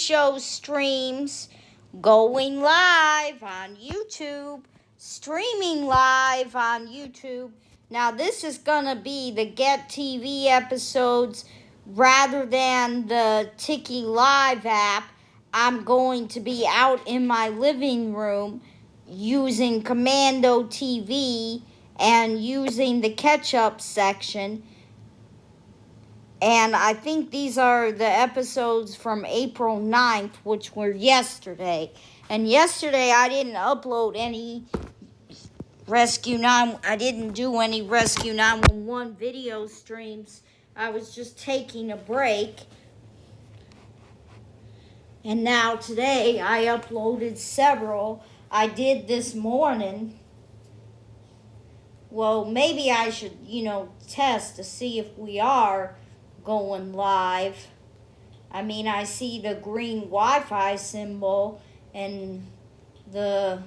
show streams going live on YouTube, streaming live on YouTube. Now, this is going to be the Get TV episodes rather than the Tiki Live app. I'm going to be out in my living room using Commando TV and using the catch-up section. And I think these are the episodes from April 9th, which were yesterday. And yesterday I didn't upload any I didn't do any Rescue 911 video streams. I was just taking a break. And now today I uploaded several. I did this morning. Well, maybe I should, test to see if we are going live. I mean, I see the green Wi-Fi symbol and the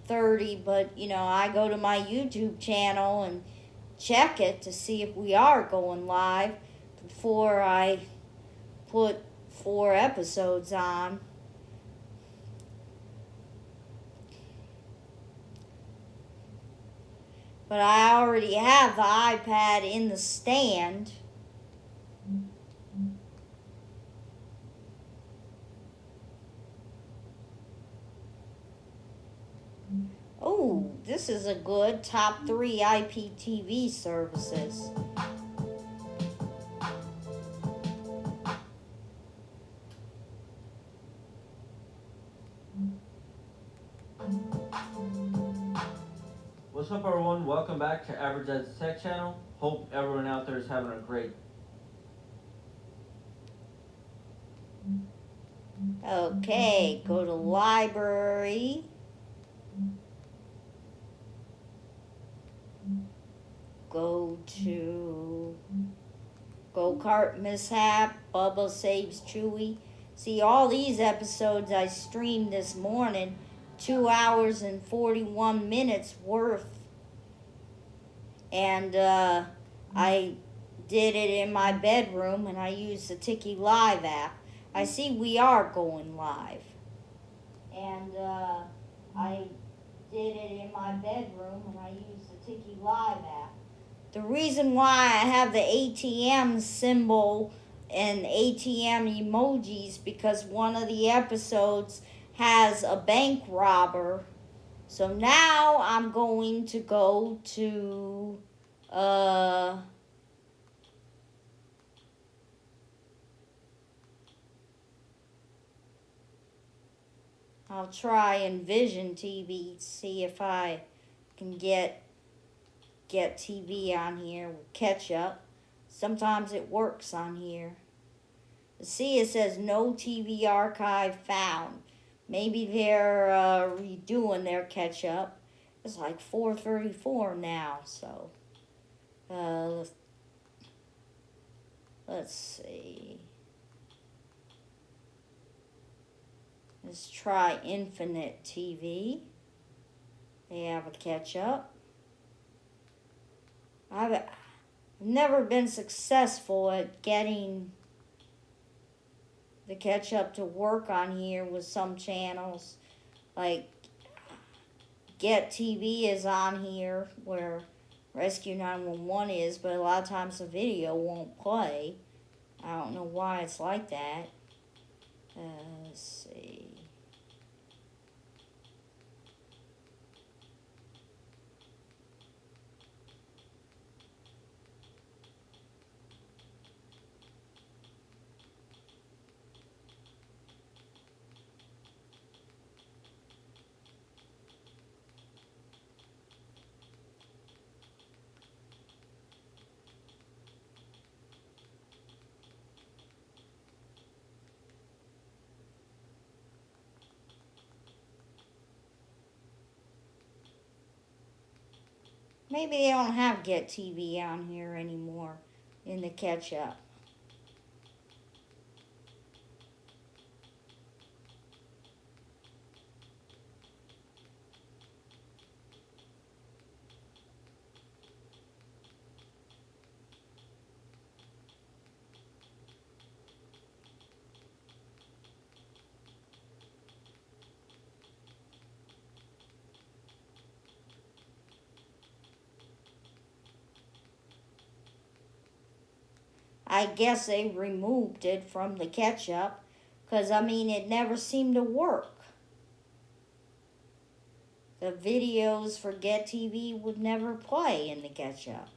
30, but, I go to my YouTube channel and check it to see if we are going live before I put 4 episodes on. But I already have the iPad in the stand. Oh, this is a good top 3 IPTV services. What's up, everyone? Welcome back to Average Ed's Tech Channel. Hope everyone out there is having a great. Okay, go to library. Go to Go-Kart Mishap, Bubba Saves Chewy. See, all these episodes I streamed this morning, 2 hours and 41 minutes worth. And I did it in my bedroom, and I used the Tiki Live app. I see we are going live. And I did it in my bedroom, and I used the Tiki Live app. The reason why I have the ATM symbol and ATM emojis because one of the episodes has a bank robber. So now I'm going to go to I'll try Envision TV, see if I can get TV on here with catch-up. Sometimes it works on here. See, it says no TV archive found. Maybe they're redoing their catch-up. It's like 4:34 now, so let's see. Let's try Infinite TV. They have a catch-up. I've never been successful at getting the catch-up to work on here with some channels. Like Get TV is on here where Rescue 911 is, but a lot of times the video won't play. I don't know why it's like that. Let's see. Maybe they don't have Get TV on here anymore in the catch-up. I guess they removed it from the ketchup, because I mean, it never seemed to work. The videos for Get TV would never play in the ketchup.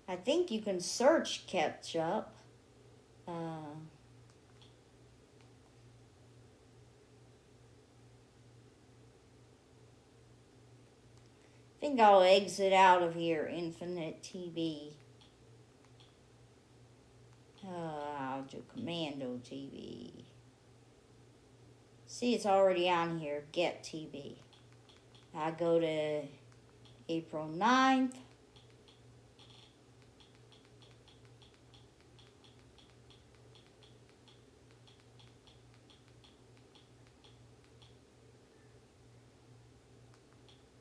I think you can search ketchup. I think I'll exit out of here, Infinite TV. I'll do Commando TV. See, it's already on here, Get TV. I go to April 9th.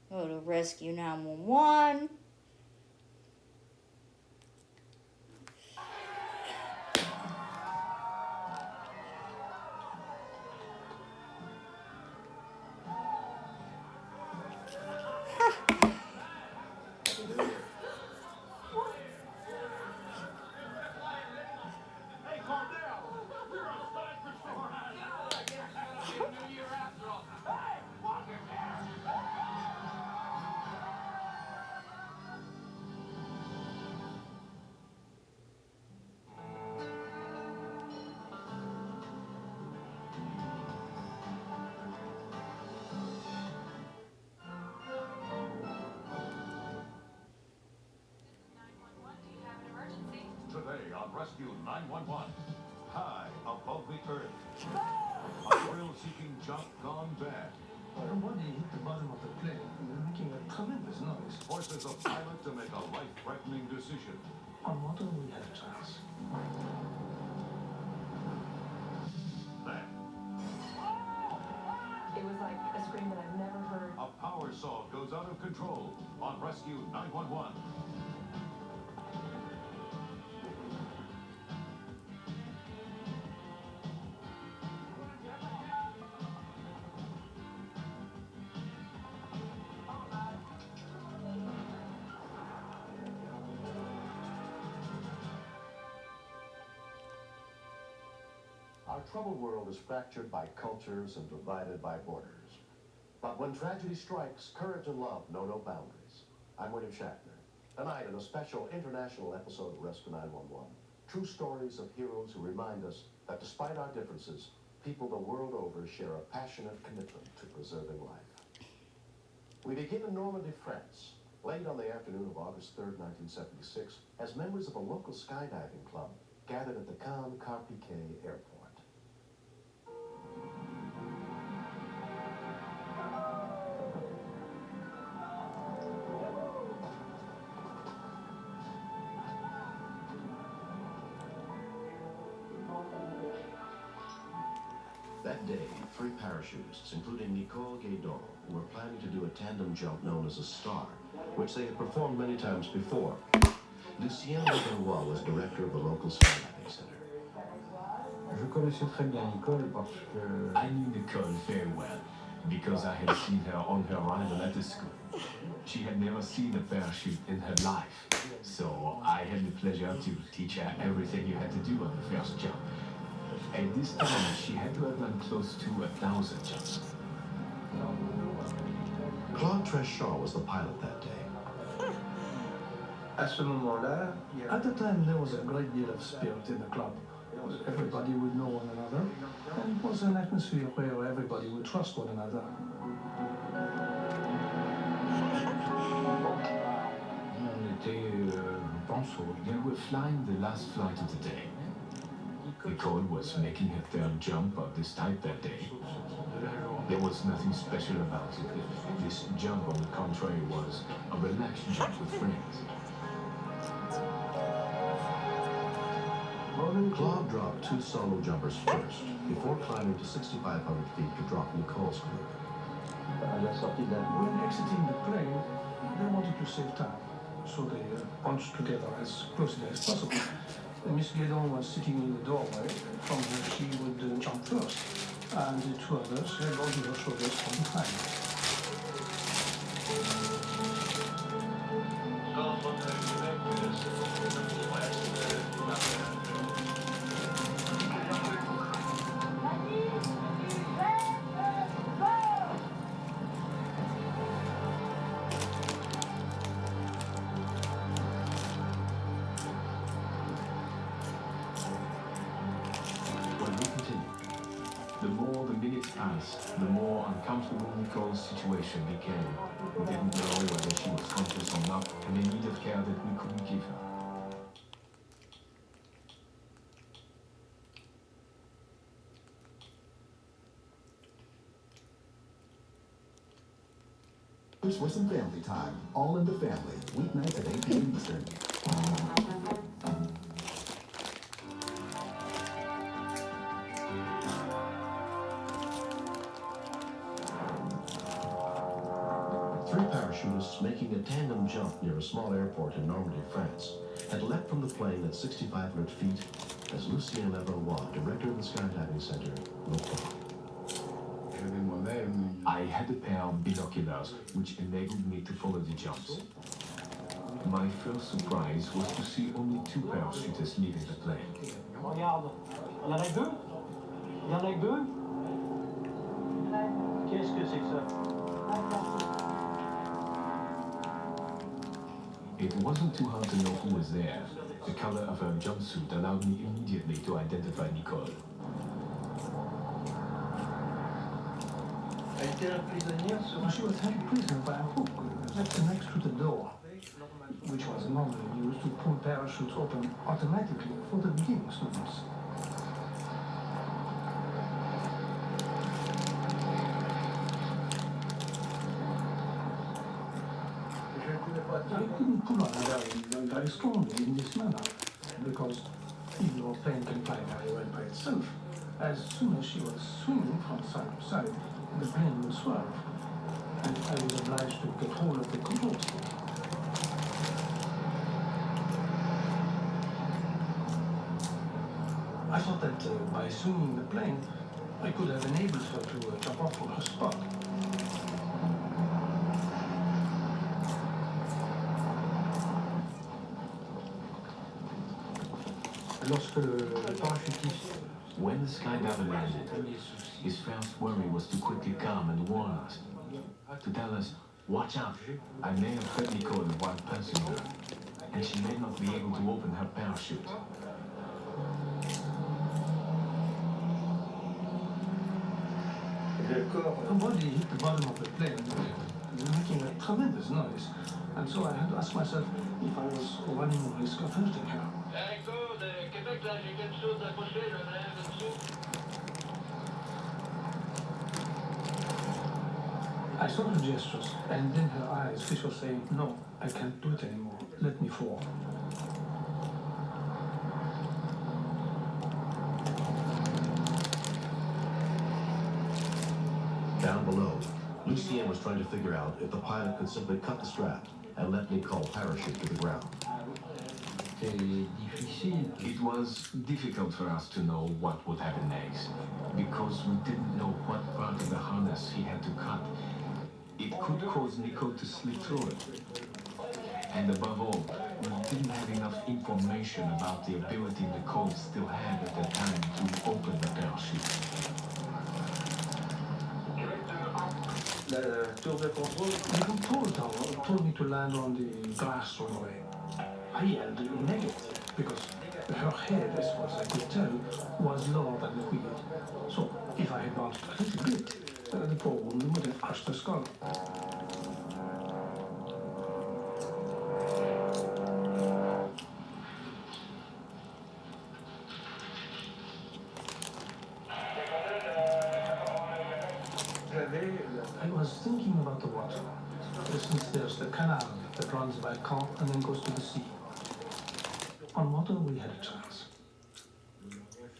Go to Rescue 911. Today on Rescue 911, high above the earth, a thrill-seeking jump gone bad. Everybody hit the bottom of the plane and they're making a tremendous noise. Forces a pilot to make a life-threatening decision. On water we have a chance. Then, It was like a scream that I've never heard. a power saw goes out of control on Rescue 911. Our troubled world is fractured by cultures and divided by borders. But when tragedy strikes, courage and love know no boundaries. I'm William Shatner. Tonight, in a special international episode of Rescue 911, true stories of heroes who remind us that despite our differences, people the world over share a passionate commitment to preserving life. We begin in Normandy, France, late on the afternoon of August 3rd, 1976, as members of a local skydiving club gathered at the Cannes Carpiquet Airport. That day, 3 parachutists, including Nicole Guédon, were planning to do a tandem jump known as a star, which they had performed many times before. Lucien Levallois was director of the local skydiving center. Je connaissais très bien Nicole parce que I knew Nicole very well because I had seen her on her arrival at the school. She had never seen a parachute in her life, so I had the pleasure to teach her everything you had to do on the first jump. At this time, she had to have done close to 1,000 jumps. Claude Tréchat was the pilot that day. à ce moment-là, at the time there was a great deal of spirit in the club. Everybody would know one another, and it was an atmosphere where everybody would trust one another. They were flying the last flight of the day. Nicole was making her third jump of this type that day. There was nothing special about it. This jump, on the contrary, was a relaxed jump with friends. Claude dropped 2 solo jumpers first, before climbing to 6,500 feet to drop Nicole's group. When exiting the plane, they wanted to save time, so they bunched together as closely as possible. Miss Guédon was sitting in the doorway, from where she would jump first, and the 2 others held onto her shoulders from behind. passed, the more uncomfortable Nicole's situation became. We didn't know whether she was conscious or not, and in need of care that we couldn't give her. For some family time, All in the Family, weeknights at 8 p.m. Eastern. 3 parachutists making a tandem jump near a small airport in Normandy, France, had leapt from the plane at 6,500 feet as Lucien Levallois, director of the skydiving center, looked on. I had a pair of binoculars, which enabled me to follow the jumps. My first surprise was to see only 2 parachutists leaving the plane. Regarde, il y en a que 2. Il y en a que 2. Qu'est-ce que c'est que ça? It wasn't too hard to know who was there. The color of her jumpsuit allowed me immediately to identify Nicole. She was held prisoner by a hook that's next to the door, which was normally used to pull parachutes open automatically for the beginning students. I couldn't pull on her very strongly in this manner, because even though a plane can fly very well by itself, as soon as she was swinging from side to side, the plane would swerve, and I was obliged to get hold of the control stick. I thought that by swinging the plane, I could have enabled her to jump off from her spot. Lorsque le parachutiste When the skydiver landed, his first worry was to quickly come and warn us, to tell us, watch out, I may have hurt Nicole while passing her, and she may not be able to open her parachute. her body hit the bottom of the plane, making a tremendous noise, and so I had to ask myself if I was running a risk of hurting her. I saw her gestures, and then her eyes, which were saying, no, I can't do it anymore, let me fall. Down below, Lucien was trying to figure out if the pilot could simply cut the strap and let Nicole parachute to the ground. It was difficult for us to know what would happen next, because we didn't know what part of the harness he had to cut. It could cause Nicole to slip through it. And above all, we didn't have enough information about the ability Nicole still had at that time to open the parachute. The control tower told me to land on the glass runway. I yelled negative, because her head, as far as I could tell, was lower than the wheel. So if I had bounced a little bit, the poor woman would have crushed her skull. I was thinking about the water, since there's the canal that runs by Caen and then goes to the sea. On water, we had a chance.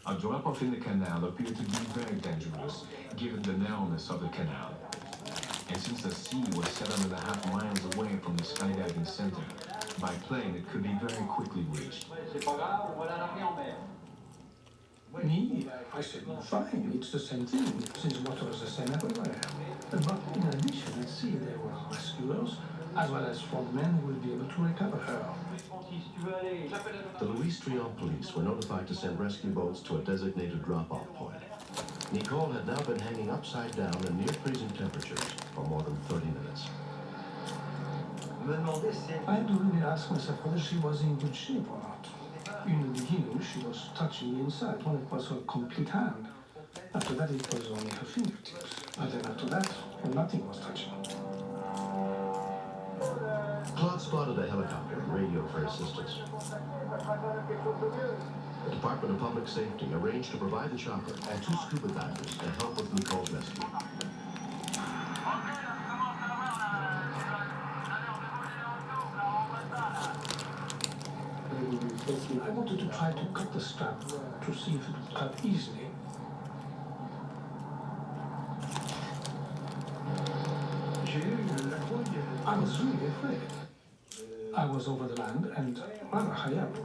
A drop-off in the canal appeared to be very dangerous, given the narrowness of the canal. And since the sea was 7.5 miles away from the skydiving center, by plane it could be very quickly reached. Me? I said, fine, it's the same thing, since water is the same everywhere. But in addition, at sea there were rescuers, as well as frogmen who would be able to recover her. The Louis Trion police were notified to send rescue boats to a designated drop-off point. Nicole had now been hanging upside down in near freezing temperatures for more than 30 minutes. I had to really ask myself whether she was in good shape or not. In the beginning, she was touching the inside when it was her complete hand. After that, it was only her fingertips. But then after that, nothing was touching. Claude spotted a helicopter and radioed for assistance. The Department of Public Safety arranged to provide the chopper and 2 scuba divers to help with Nicole's rescue. I wanted to try to cut the strap to see if it would cut easily. I was really afraid. I was over the land and rather high up.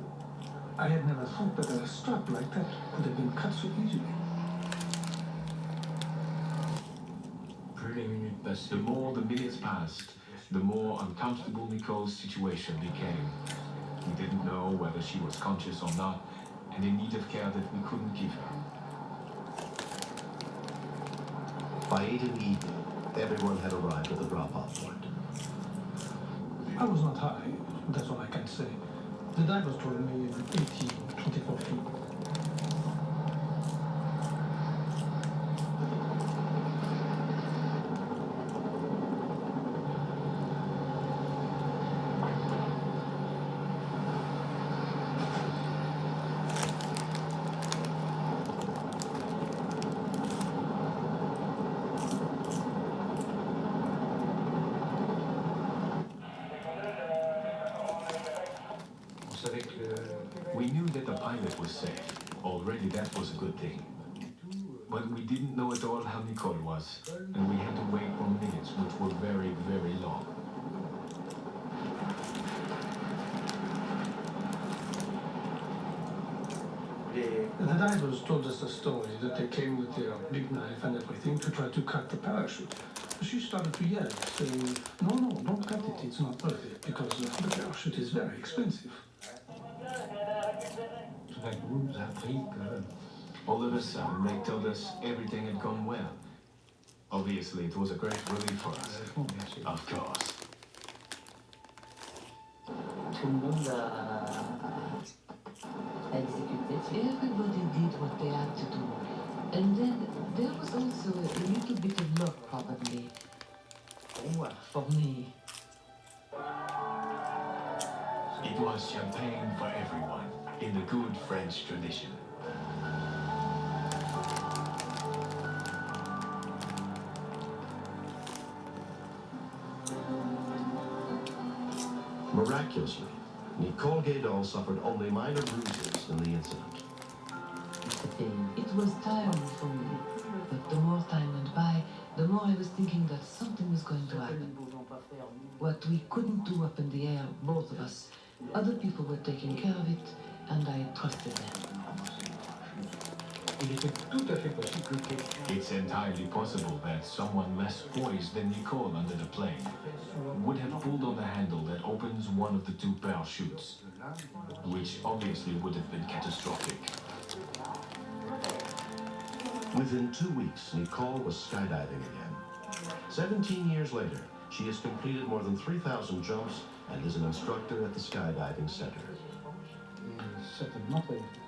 I had never thought that a strap like that could have been cut so easily. The more the minutes passed, the more uncomfortable Nicole's situation became. We didn't know whether she was conscious or not, and in need of care that we couldn't give her. By 8 in the evening, everyone had arrived at the drop-off point. I was not high, that's all I can say. The divers told me 24 feet. We knew that the pilot was safe. Already that was a good thing. But we didn't know at all how Nicole was, and we had to wait for minutes, which were very, very long. The divers told us a story that they came with their big knife and everything to try to cut the parachute. She started to yell, saying, no, don't cut it, it's not worth it, because the parachute is very expensive. All of a sudden, they told us everything had gone well. Obviously, it was a great relief for us. Of course. Everybody did what they had to do. And then there was also a little bit of luck, probably. Well, for me. It was champagne for everyone, in the good French tradition. Miraculously, Nicole Guédon suffered only minor bruises in the incident. It was tiring for me, but the more time went by, the more I was thinking that something was going to happen. What we couldn't do up in the air, both of us, other people were taking care of it, and I trusted them. It's entirely possible that someone less poised than Nicole under the plane would have pulled on the handle that opens one of the 2 parachutes, which obviously would have been catastrophic. Within 2 weeks, Nicole was skydiving again. 17 years later, she has completed more than 3,000 jumps and is an instructor at the skydiving center.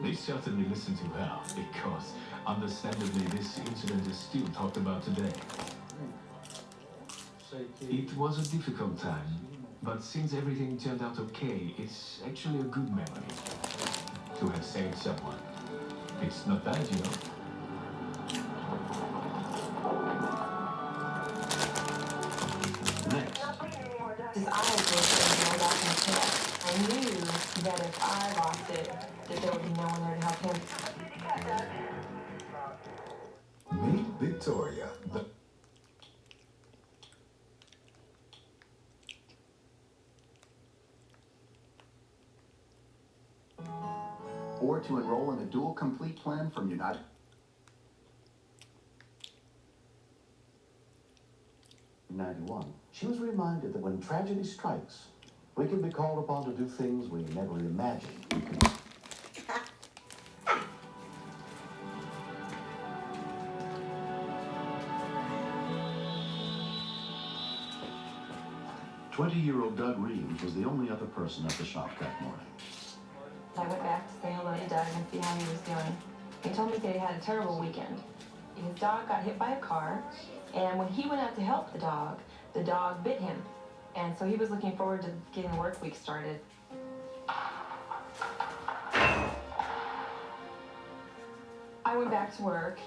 They certainly listened to her, because, understandably, this incident is still talked about today. It was a difficult time, but since everything turned out okay, it's actually a good memory to have saved someone. It's not bad, you know. Next. His eyes were saying I lost my chance. I knew that if I lost it, that there would be no one there to help him. Meet Victoria, the or to enroll in a dual complete plan from United. In 91, she was reminded that when tragedy strikes, we can be called upon to do things we never imagined we could do. 20-year-old Doug Reeves was the only other person at the shop that morning. I went back to say hello to Doug and see how he was doing. He told me that he had a terrible weekend. his dog got hit by a car, and when he went out to help the dog bit him. And so he was looking forward to getting the work week started. I went back to work.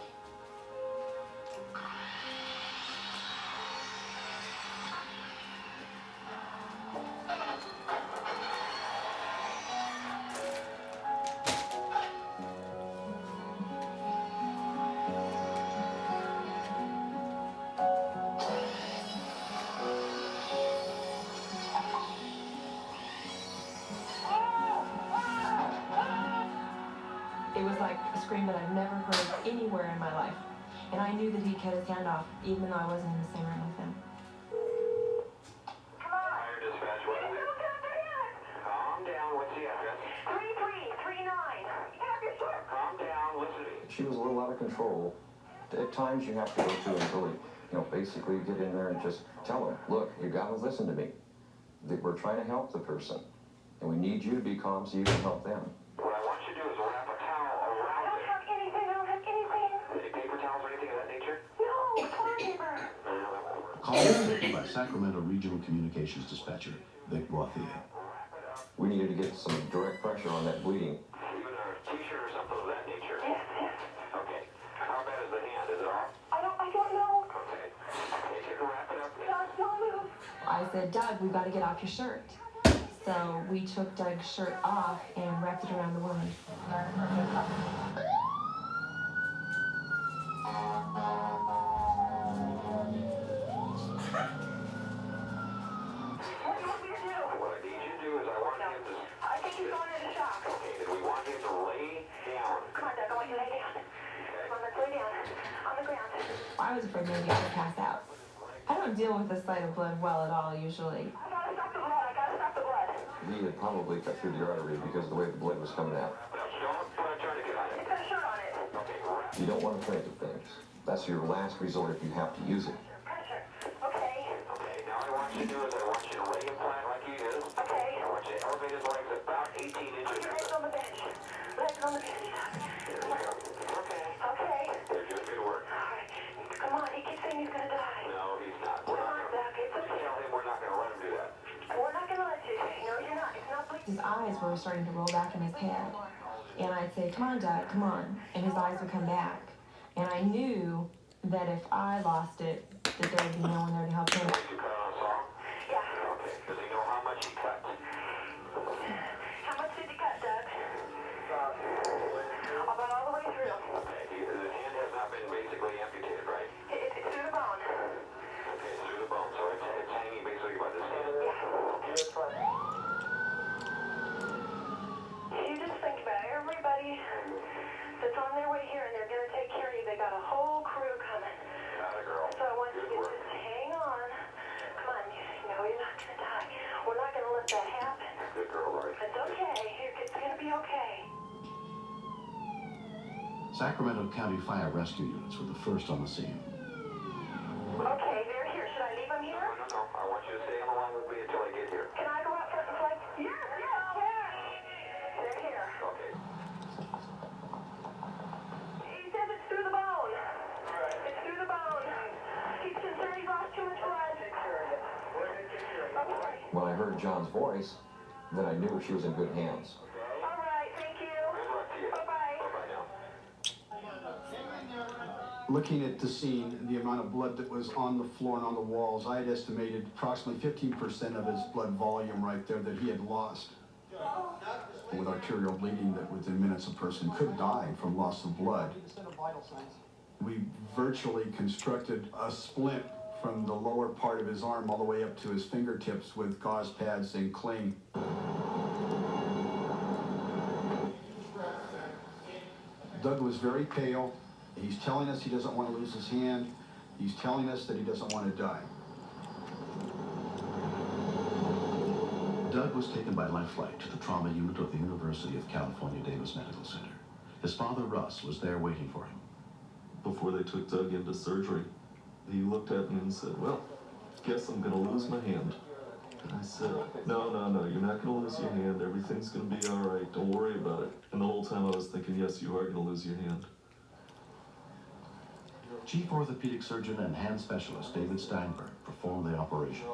It was like a scream that I've never heard anywhere in my life. And I knew that he cut his hand off, even though I wasn't in the same room with him. Fire dispatch, what is it? Calm down, what's the address? 3339. Calm down, listen to me. She was a little out of control. At times you have to go through and really, basically get in there and just tell them, look, you gotta listen to me. That we're trying to help the person. And we need you to be calm so you can help them. What I want you to do is wrap a towel around it. I don't have anything. Any paper towels or anything of that nature? No, toilet paper. Call was taken by Sacramento Regional Communications Dispatcher, Vic Boithier. We needed to get some direct pressure on that bleeding. Even a t-shirt or something of that nature? Yes, yes. Okay. How bad is the hand? Is it off? I don't know. Okay. Okay, take a wrap it up. Don't move. I said, Doug, we've got to get off your shirt. So we took Doug's shirt off and wrapped it around the wound. What do you want me to do? What I need you to do is I want him to... I think he's going into shock. Okay, then we want him to lay down. Come on, Doug, I want you to lay down. Come on, let's lay down. On the ground. I was afraid maybe I would pass out. I don't deal with the sight of blood well at all, usually. I gotta stop the blood. I gotta stop the blood. He had probably cut through the artery because of the way the blood was coming out. Don't put a tourniquet on it. It's got a shirt on it. Okay, wrap. You don't want to think of things. That's your last resort if you have to use it. Pressure. Okay. Okay, now what I want you to do is I want you to lay him flat like he is. Okay. I want you to elevate his legs about 18 Put inches. your legs on the bench. Legs on the bench. There we go. Okay. Okay. You're doing good work. All right. Come on, he keeps saying he's gonna die. No, he's not. We're Come not on, gonna... Doug. It's Just okay. tell him we're not gonna let him do that. We're not gonna let you. No, you're not. It's not bleeding. His eyes were starting to roll back in his head. And I'd say, come on, Doug, come on. And his eyes would come back. And I knew that if I lost it, that there would be no one there to help him. Did you cut on a saw? Yeah. Okay. Does he know how much he cut? How much did you cut, Doug? About all the way through. Okay. The hand has not been basically amputated, right? It's through the bone. Okay, it's through the bone, so it's hanging basically by the skin. You just think about everybody that's on their way here and they're gonna take care of you. They got a whole crew coming. Atta girl. So I want you Good to work. just hang on. Come on, you know you're not gonna die. We're not gonna let that happen. Good girl, Lori. It's okay. It's gonna be okay. Sacramento County Fire Rescue Units were the first on the scene. Okay, they're here. Should I leave them here? No. I want you to stay on the line with me until I get here. Can I go out front and play? Yes. They're here. Okay. He says it's through the bone. It's through the bone. He's concerned he's lost too much blood. Okay. When I heard John's voice, then I knew she was in good hands. All right. Thank you. Good luck to you. Bye-bye. Bye-bye now. Looking at the scene, the amount of blood that was on the floor and on the walls, I had estimated approximately 15% of his blood volume right there that he had lost. With arterial bleeding, that within minutes a person could die from loss of blood. We virtually constructed a splint from the lower part of his arm all the way up to his fingertips with gauze pads and cling. Doug was very pale. He's telling us he doesn't want to lose his hand. He's telling us that he doesn't want to die. Doug was taken by life flight to the trauma unit of the University of California Davis Medical Center. His father, Russ, was there waiting for him. Before they took Doug into surgery, he looked at me and said, well, guess I'm gonna lose my hand. And I said, no, you're not gonna lose your hand. Everything's gonna be all right. Don't worry about it. And the whole time I was thinking, yes, you are gonna lose your hand. Chief orthopedic surgeon and hand specialist David Steinberg performed the operation.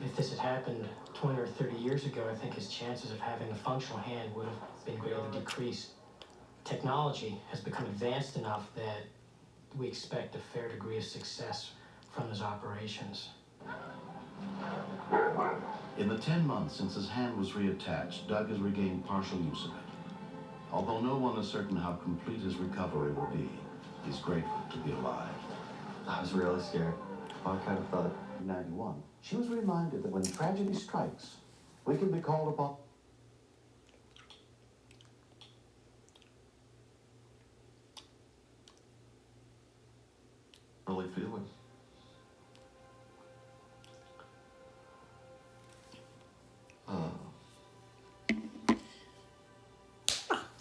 If this had happened 20 or 30 years ago, I think his chances of having a functional hand would have been greatly decreased. Technology has become advanced enough that we expect a fair degree of success from his operations. In the 10 months since his hand was reattached, Doug has regained partial use of it. Although no one is certain how complete his recovery will be, he's grateful to be alive. I was really scared. I kind of thought. In 91, she was reminded that when tragedy strikes, we can be called upon. Really feeling.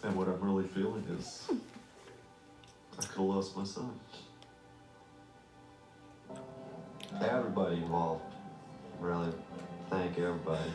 And what I'm really feeling is I could have lost my son. Everybody involved. Really, thank everybody.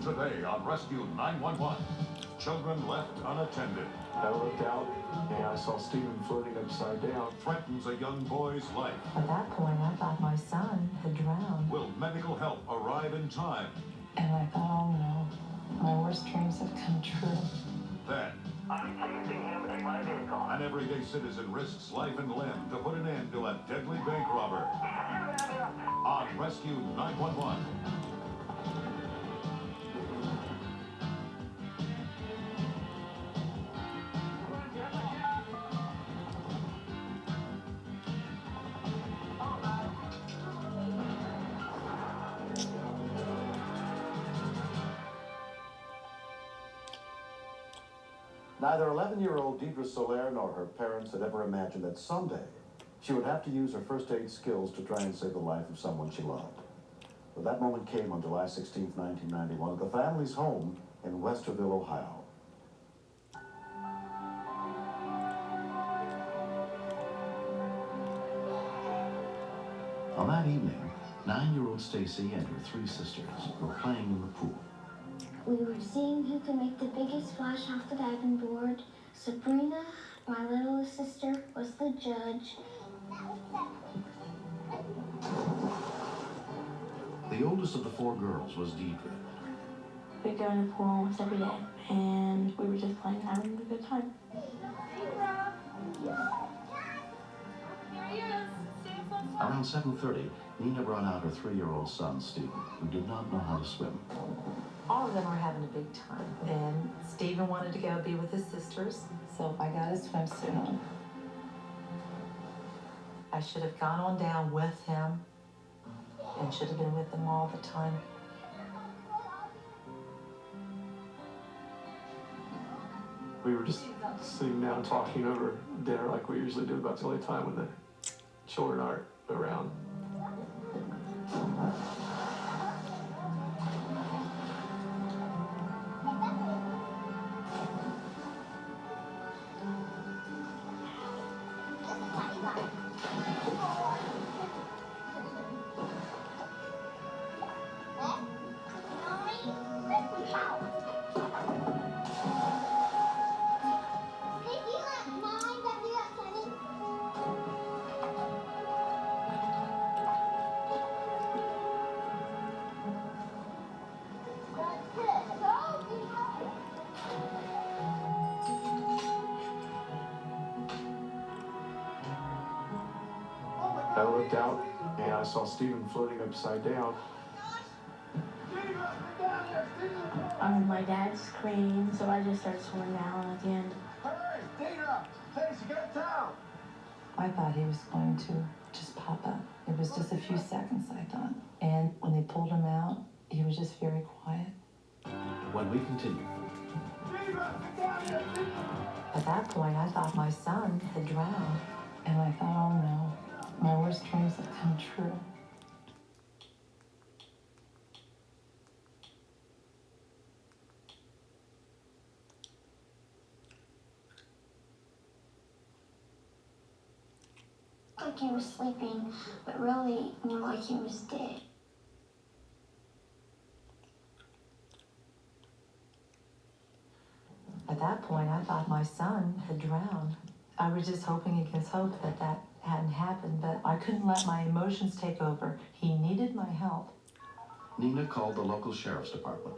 Today on Rescue 911, children left unattended. I looked out and I saw Stephen floating upside down. Threatens a young boy's life. At that point, I thought my son had drowned. Will medical help arrive in time? And I thought, oh no, my worst dreams have come true. Then, I'm chasing him in my vehicle. an everyday citizen risks life and limb to put an end to a deadly bank robber. On Rescue 911. Neither 11-year-old Deidre Soler nor her parents had ever imagined that someday she would have to use her first aid skills to try and save the life of someone she loved. But that moment came on July 16, 1991, at the family's home in Westerville, Ohio. On that evening, 9-year-old Stacy and her 3 sisters were playing in the pool. We were seeing who could make the biggest splash off the diving board. Sabrina, my littlest sister, was the judge. The oldest of the 4 girls was Deidre. We go in the pool almost every day, and we were just playing, having a good time. Around 7:30, Nina brought out her 3-year-old son, Stephen, who did not know how to swim. All of them were having a big time. And Stephen wanted to go be with his sisters, so I got his swimsuit on. I should have gone on down with him and should have been with them all the time. We were just sitting down talking over dinner like we usually do. About the only time when the children aren't around. I looked out and I saw Stephen floating upside down. My dad screamed, so I just started swimming down at the end. Hurry! Deidre! Stacy, get down! I thought he was going to just pop up. It was just a few seconds, I thought. And when they pulled him out, he was just very quiet. When we continue. At that point, I thought my son had drowned. And I thought, oh no, my worst dreams have come true. like he was sleeping, but really more like he was dead. At that point, I thought my son had drowned. I was just hoping against hope that that hadn't happened, but I couldn't let my emotions take over. He needed my help. Nina called the local sheriff's department.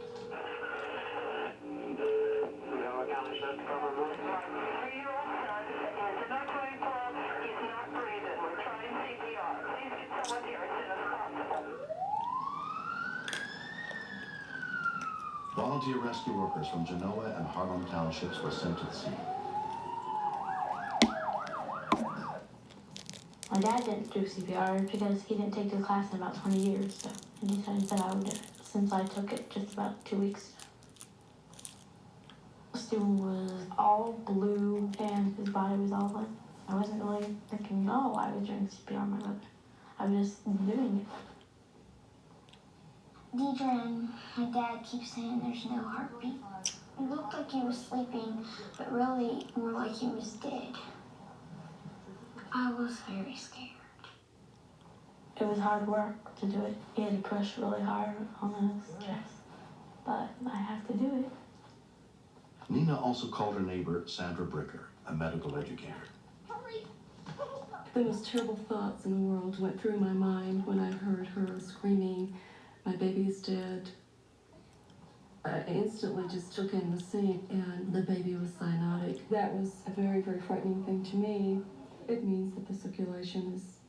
Volunteer rescue workers from Genoa and Harlem townships were sent to the scene. My dad didn't do CPR because he didn't take the class in about 20 years, so and he decided that I would do it since I took it just about 2 weeks. Steven was all blue and his body was all limp. I wasn't really thinking, no, I was doing CPR on my brother. I was just doing it. Deidre and my dad keep saying there's no heartbeat. It looked like he was sleeping, but really more like he was dead. I was very scared. It was hard work to do it. He had to push really hard on his chest, but I have to do it. Nina also called her neighbor, Sandra Bricker, a medical educator. The most terrible thoughts in the world went through my mind when I heard her screaming, "My baby's dead." I instantly just took in the scene, and the baby was cyanotic. That was a very, very frightening thing to me. It means that the circulation is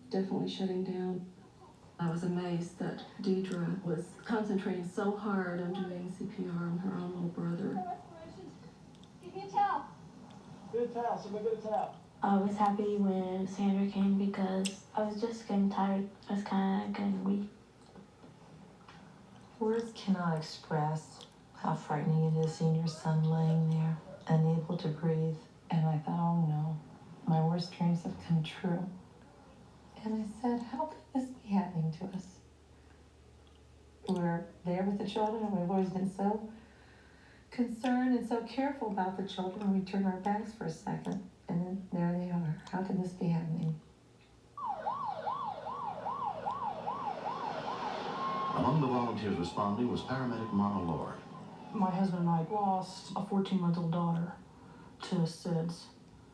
definitely shutting down. I was amazed that Deidre was concentrating so hard on doing CPR on her own little brother. Give me a towel. Get a towel, somebody get a towel. I was happy when Sandra came because I was just getting tired. I was kind of getting weak. Words cannot express how frightening it is seeing your son laying there, unable to breathe. And I thought, oh no, my worst dreams have come true. And I said, how could this be happening to us? We're there with the children, and we've always been so concerned and so careful about the children. We turn our backs for a second, and then there they are. How could this be happening? Among the volunteers responding was paramedic Mona Lord. My husband and I lost a 14-month-old daughter to SIDS.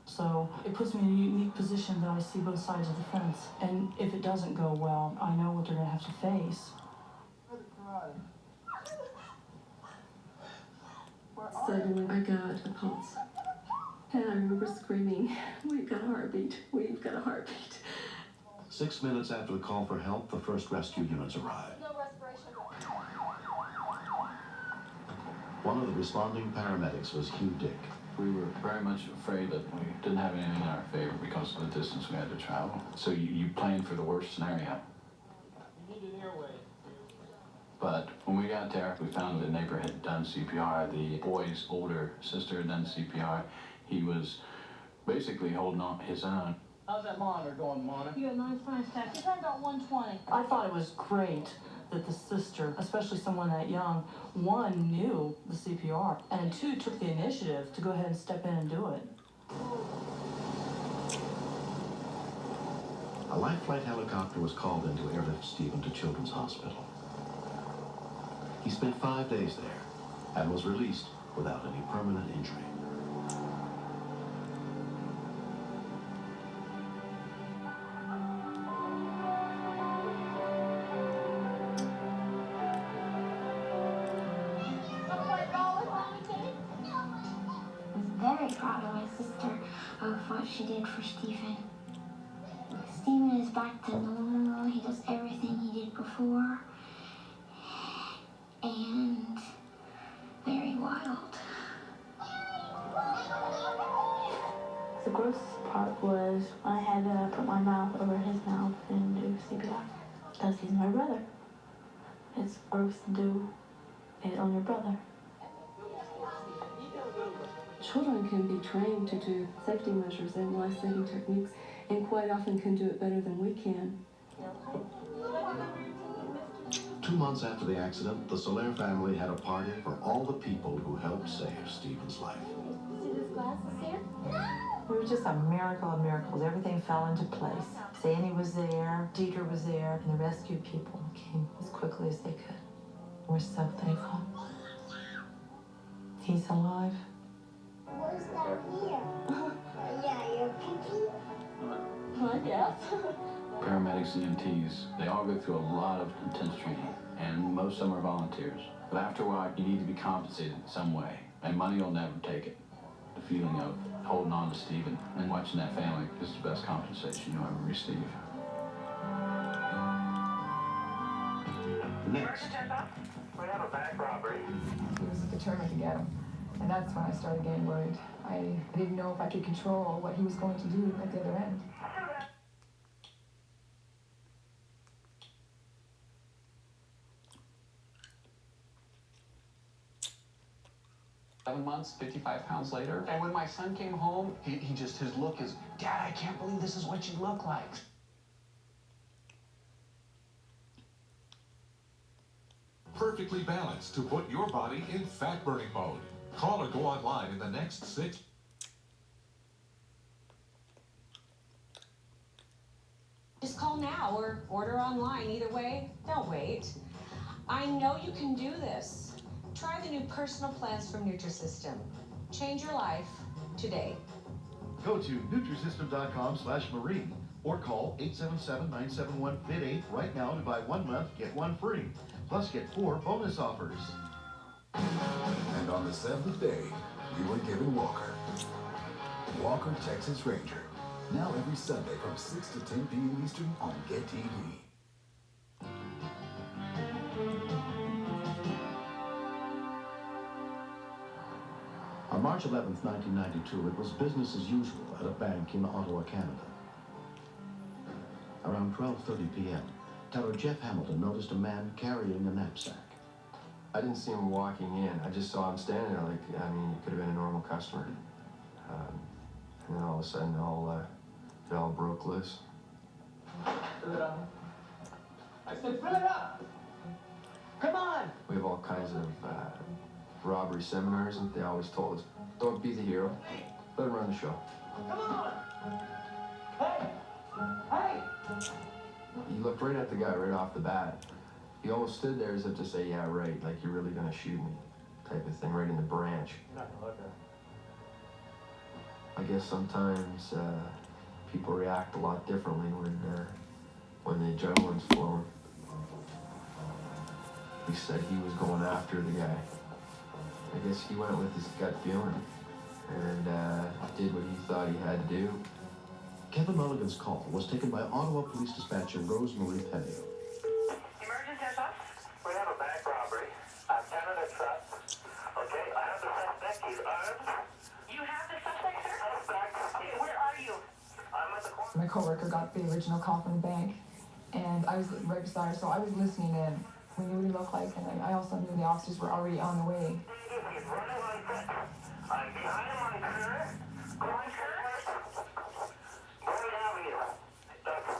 So it puts me in a unique position that I see both sides of the fence. And if it doesn't go well, I know what they're going to have to face. Suddenly, I got a pulse. And I remember screaming, "We've got a heartbeat, we've got a heartbeat." 6 minutes after the call for help, the first rescue units arrived. One of the responding paramedics was Hugh Dick. We were very much afraid that we didn't have anything in our favor because of the distance we had to travel. So you planned for the worst scenario. You need an airway. But when we got there, we found the neighbor had done CPR. The boy's older sister had done CPR. He was basically holding on his own. How's that monitor going, Mona? You're at 9 stack. You're talking about 120. I thought it was great that the sister, especially someone that young, one, knew the CPR, and two, took the initiative to go ahead and step in and do it. A life flight helicopter was called in to airlift Stephen to Children's Hospital. He spent 5 days there and was released without any permanent injury. Very proud of my sister of what she did for Stephen. Stephen is back to normal. He does everything he did before. And very wild. The grossest part was I had to put my mouth over his mouth and do CPR. Because he's my brother. It's gross to do it on your brother. Children can be trained to do safety measures and life-saving techniques, and quite often can do it better than we can. 2 months after the accident, the Soler family had a party for all the people who helped save Stephen's life. See this glasses here? It was just a miracle of miracles. Everything fell into place. Sandy was there, Deidre was there, and the rescue people came as quickly as they could. We're so thankful. He's alive. What's that here? Yeah, your pee-pee? I guess. Paramedics, EMTs, they all go through a lot of intense training, and most of them are volunteers. But after a while, you need to be compensated in some way, and money will never take it. The feeling of holding on to Stephen and watching that family is the best compensation you'll ever receive. Next. We have a bank robbery. He was determined to get him. And that's when I started getting worried. I didn't know if I could control what he was going to do at the other end. 7 months, 55 pounds later. And when my son came home, his look is, Dad, I can't believe this is what you look like. Perfectly balanced to put your body in fat burning mode. Call or go online in the next 6. Just call now or order online. Either way, don't wait. I know you can do this. Try the new personal plans from Nutrisystem. Change your life today. Go to Nutrisystem.com/Marie or call 877-971-FIT8 right now to buy 1 month, get 1 free. Plus get 4 bonus offers. And on the 7th day, you were given Walker. Walker Texas Ranger. Now every Sunday from 6 to 10 p.m. Eastern on Get TV. On March 11th, 1992, it was business as usual at a bank in Ottawa, Canada. Around 12:30 p.m., teller Jeff Hamilton noticed a man carrying a knapsack. I didn't see him walking in. I just saw him standing there like, I mean, he could have been a normal customer. And then all of a sudden, it all broke loose. Fill it up. I said, fill it up! Come on! We have all kinds of robbery seminars, and they always told us, don't be the hero, let him run the show. Come on! Hey! Hey! He looked right at the guy right off the bat. He almost stood there as if to say, yeah, right, like you're really gonna shoot me, type of thing, right in the branch. You're not gonna look at it. I guess sometimes people react a lot differently when the adrenaline's flowing. He said he was going after the guy. I guess he went with his gut feeling and did what he thought he had to do. Kevin Mulligan's call was taken by Ottawa Police Dispatcher Rosemarie Penny. Emergency SOS? We have a bank robbery. I'm Canada Trust. Okay, I have the suspect. He's armed. You have the suspect, sir? Suspect. Where are you? I'm at the corner. My coworker got the original call from the bank, and I was right beside her, so I was listening in. We knew what he looked like, and I also knew the officers were already on the way. He's running on foot. I'm behind him on Kerr. Going Kerr. Boyd Avenue.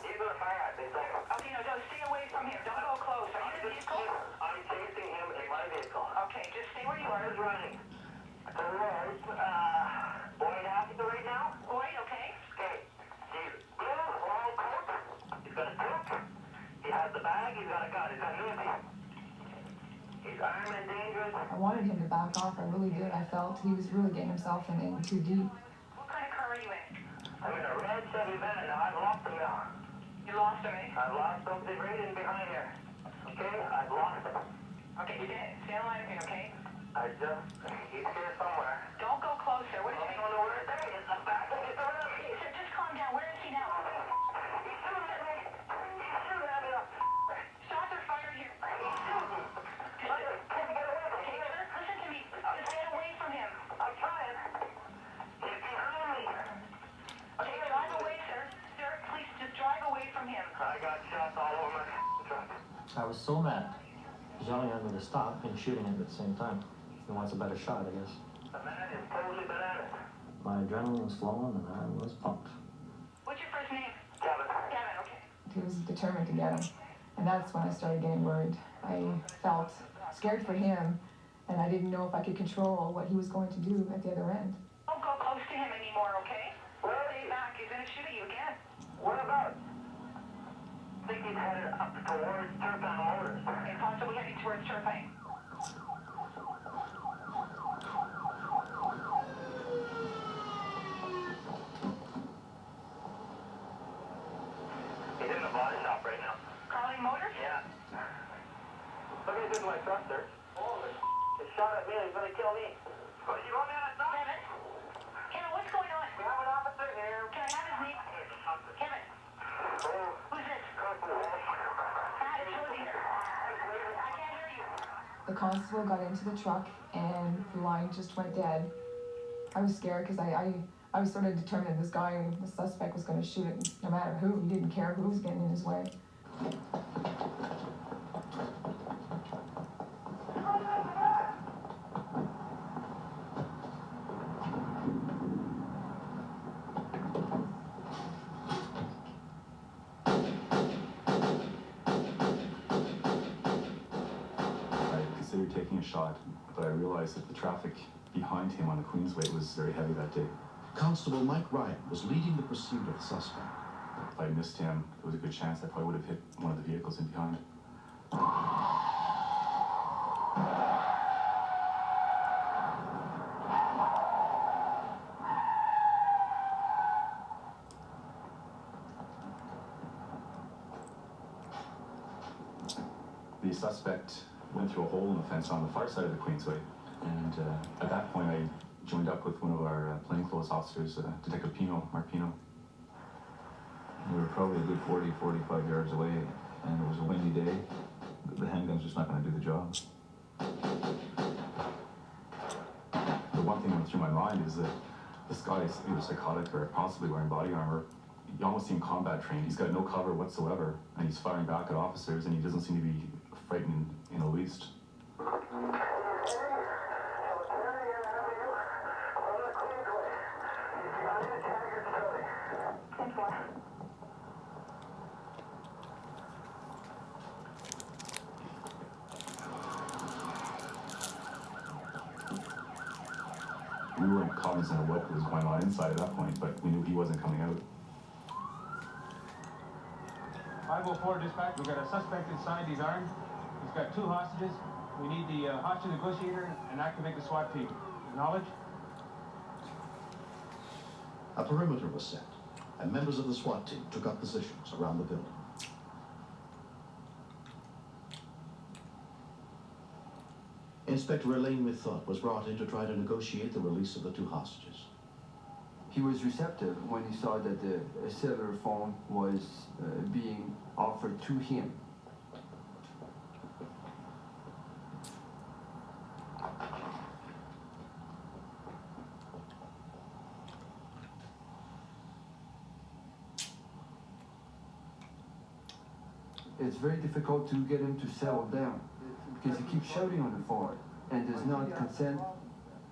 He's gonna fire at me. Okay, no, don't stay away from him. Don't go close. Are you in the vehicle? I'm chasing him in my vehicle. Okay, just stay where you are. He's running. Boyd Avenue right now? Boyd, okay. Okay. He's blue, long coat. He's got a toque. He has the bag. He's got a gun. He's got Uzi. He's armed and dangerous. I wanted him to back off, I really did. I felt he was really getting himself in too deep. What kind of car are you in? I'm in a red Chevy van. Now I've lost him now. You lost him, eh? I've lost him. They're right in behind here. Okay? I've lost him. Okay, stay on line with me, okay? He's here somewhere. Don't go closer. What is he? I don't know where it's at. It's the back. It's around me. Sir, just calm down. Where is he now? He's shooting at me. He's shooting at me. Shots are fired here. He's shooting. Can't get away from him. Okay, listen to me. Just get away from him. I'm trying. He's behind me. Okay, drive away, sir. Sir, please just drive away from him. I got shots all over my truck. I was so mad. Yelling at me to stop and shooting him at the same time. He wants a better shot, I guess. The man is totally bananas. My adrenaline was flowing and I was pumped. What's your first name? Kevin. Kevin, okay. He was determined to get him. And that's when I started getting worried. I felt scared for him, and I didn't know if I could control what he was going to do at the other end. Don't go close to him anymore, okay? headed up towards Turpine Motors. Okay, constable heading towards Turpine. He's in the body shop right now. Carling Motors? Yeah. Look at this, my truck, sir. Holy he shot at me, he's gonna kill me. What, you want me on a truck? Kevin? Kevin, what's going on? We have an officer here. Can I have his name? Kevin. Who's this? It's Rosie here. I can't hear you. The constable got into the truck and the line just went dead. I was scared because I was sort of determined this guy, the suspect, was going to shoot it no matter who. He didn't care who was getting in his way. Taking a shot, but I realized that the traffic behind him on the Queensway was very heavy that day. Constable Mike Ryan was leading the pursuit of the suspect. If I missed him, there was a good chance I probably would have hit one of the vehicles in behind. The suspect went through a hole in the fence on the far side of the Queensway, and at that point I joined up with one of our plainclothes officers, Detective Pino, Mark Pino. We were probably a good 40, 45 yards away, and it was a windy day. The handgun's just not going to do the job. The one thing that went through my mind is that this guy is either psychotic or possibly wearing body armor. You almost seem combat trained. He's got no cover whatsoever, and he's firing back at officers, and he doesn't seem to be frightened in the least. We weren't cognizant of what was going on inside at that point, but we knew he wasn't coming out. 504 dispatch, we got a suspect inside, he's armed. He's got 2 hostages. We need the hostage negotiator and activate the SWAT team. Acknowledge? A perimeter was set, and members of the SWAT team took up positions around the building. Inspector Elaine Method was brought in to try to negotiate the release of the 2 hostages. He was receptive when he saw that the cellular phone was being offered to him. It's very difficult to get him to settle down because he keeps shouting on the phone and does not consent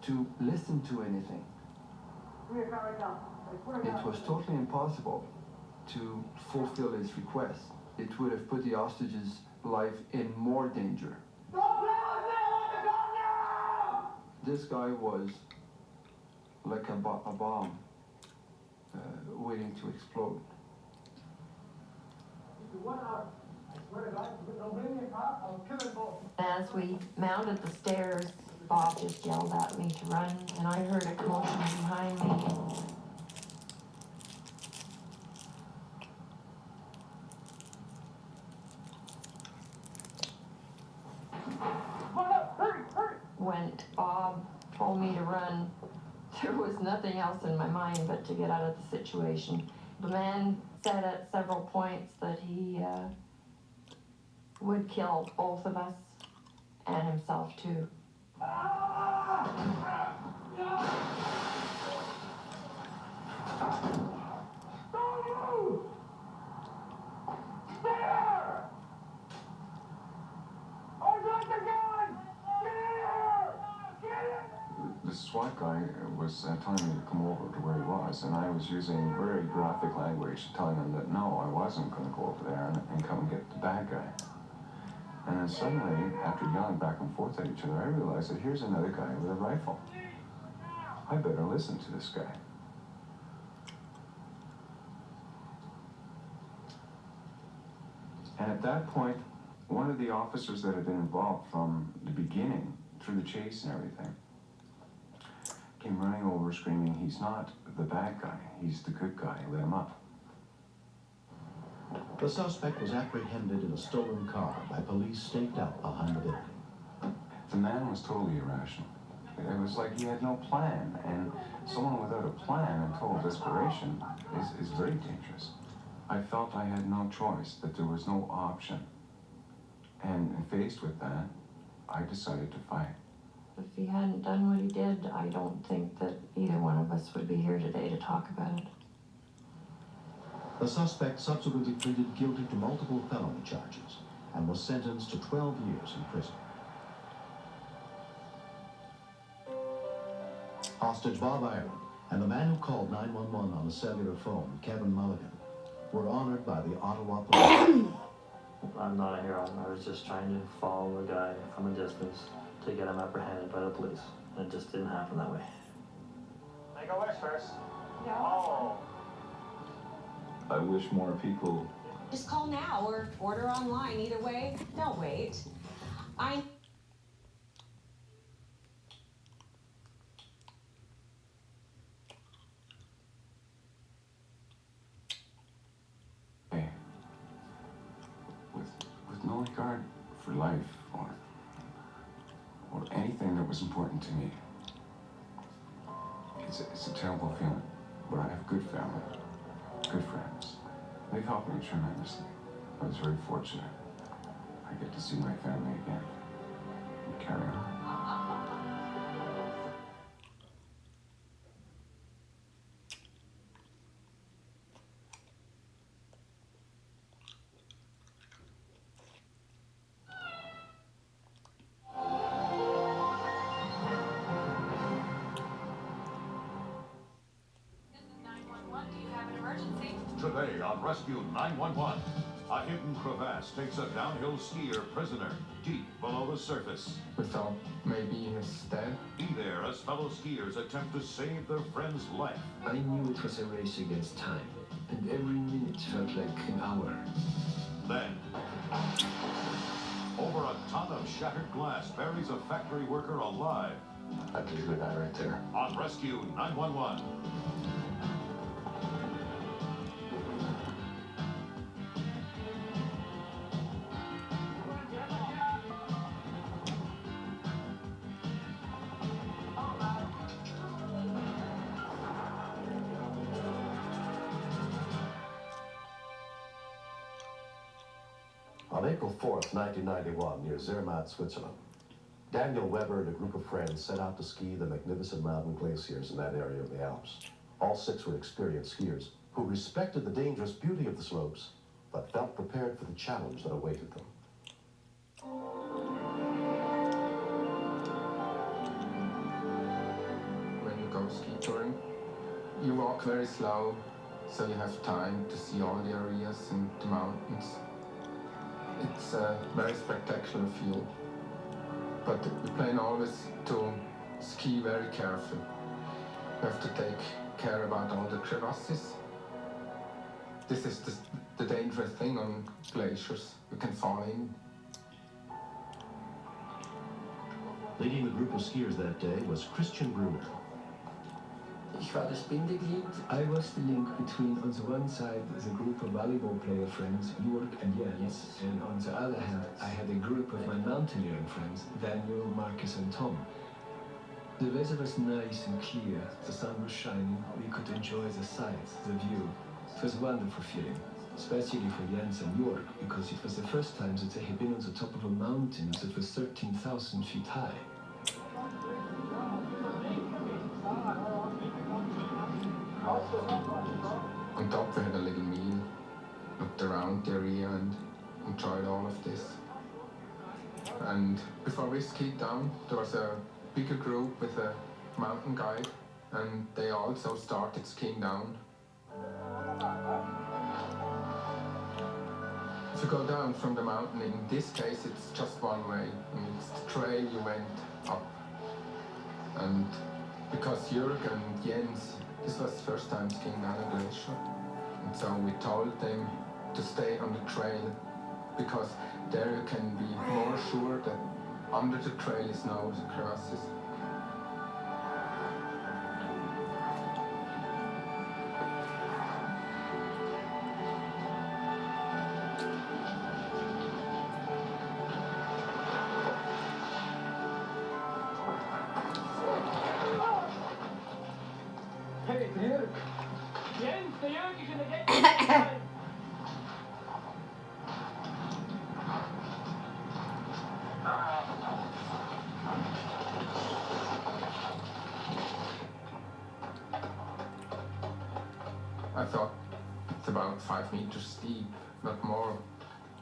to listen to anything. It was totally impossible to fulfill his request. It would have put the hostage's life in more danger. This guy was like a bomb waiting to explode. As we mounted the stairs, Bob just yelled at me to run, and I heard a commotion behind me. When Bob told me to run, there was nothing else in my mind but to get out of the situation. The man said at several points that he would kill both of us and himself too. The SWAT guy was telling me to come over to where he was, and I was using very graphic language, telling him that no, I wasn't going to go over there and come and get the bad guy. And then suddenly, after yelling back and forth at each other, I realized that here's another guy with a rifle. I better listen to this guy. And at that point, one of the officers that had been involved from the beginning, through the chase and everything, came running over screaming, he's not the bad guy, he's the good guy, let him up. The suspect was apprehended in a stolen car by police staked out behind the building. The man was totally irrational. It was like he had no plan, and someone without a plan and total desperation is very dangerous. I felt I had no choice, that there was no option. And faced with that, I decided to fight. If he hadn't done what he did, I don't think that either one of us would be here today to talk about it. The suspect subsequently pleaded guilty to multiple felony charges and was sentenced to 12 years in prison. Hostage Bob Ireland and the man who called 911 on the cellular phone, Kevin Mulligan, were honored by the Ottawa Police. I'm not a hero. I was just trying to follow the guy from a distance to get him apprehended by the police. And it just didn't happen that way. I go west first. Yeah. Oh. I wish more people. Just call now or order online. Either way, don't wait. With no regard for life or anything that was important to me. It's a terrible feeling, but I have good family, good friends. They've helped me tremendously. I was very fortunate. I get to see my family again and carry on. Today on Rescue 911, a hidden crevasse takes a downhill skier prisoner deep below the surface. We thought maybe he was dead. Be there as fellow skiers attempt to save their friend's life. I knew it was a race against time, and every minute felt like an hour. Then, over a ton of shattered glass buries a factory worker alive. I believe the guy right there. On Rescue 911. On April 4th, 1991, near Zermatt, Switzerland, Daniel Weber and a group of friends set out to ski the magnificent mountain glaciers in that area of the Alps. All six were experienced skiers who respected the dangerous beauty of the slopes, but felt prepared for the challenge that awaited them. When you go ski touring, you walk very slow, so you have time to see all the areas and the mountains. It's a very spectacular view, but we plan always to ski very carefully. You have to take care about all the crevasses. This is the dangerous thing on glaciers. You can fall in. Leading the group of skiers that day was Christian Bruner. Ich war das Bindeglied. I was the link between, on the one side, the group of volleyball player friends, Jörg and Jens, and on the other hand, I had a group of my mountaineering friends, Daniel, Marcus, and Tom. The weather was nice and clear, the sun was shining, we could enjoy the sights, the view. It was a wonderful feeling, especially for Jens and Jörg, because it was the first time that they had been on the top of a mountain that was 13,000 feet high. On top we had a little meal, looked around the area and enjoyed all of this. And before we skied down, there was a bigger group with a mountain guide, and they also started skiing down. If you go down from the mountain, in this case it's just one way, and it's the trail you went up. And because Jörg and Jens, this was the first time skiing down a glacier, and so we told them to stay on the trail because there you can be more sure that under the trail is no crevasses. Hey, Jörg! Jens, der Jörg ist in der Decke! I thought it's about 5 meters deep, not more.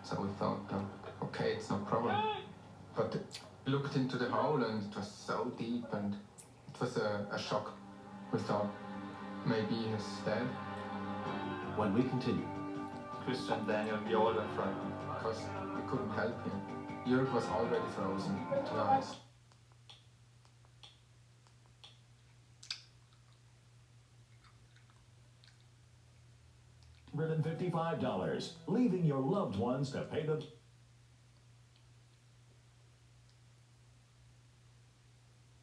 So we thought, okay, it's no problem. But we looked into the hole and it was so deep and it was a shock. We thought maybe he's dead. When we continue, Christian, Daniel, we all were frightened. Because we couldn't help him. Jörg was already frozen to the ice. $155, leaving your loved ones to pay the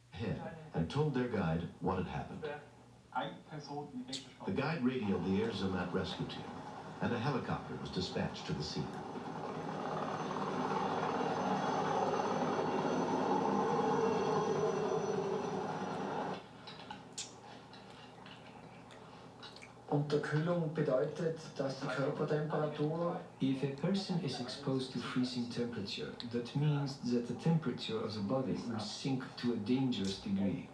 head and told their guide what had happened. The guide radioed the Air Zermatt rescue team, and a helicopter was dispatched to the scene. Unterkühlung bedeutet, dass die Körpertemperatur. If a person is exposed to freezing temperature, that means that the temperature of the body will sink to a dangerous degree.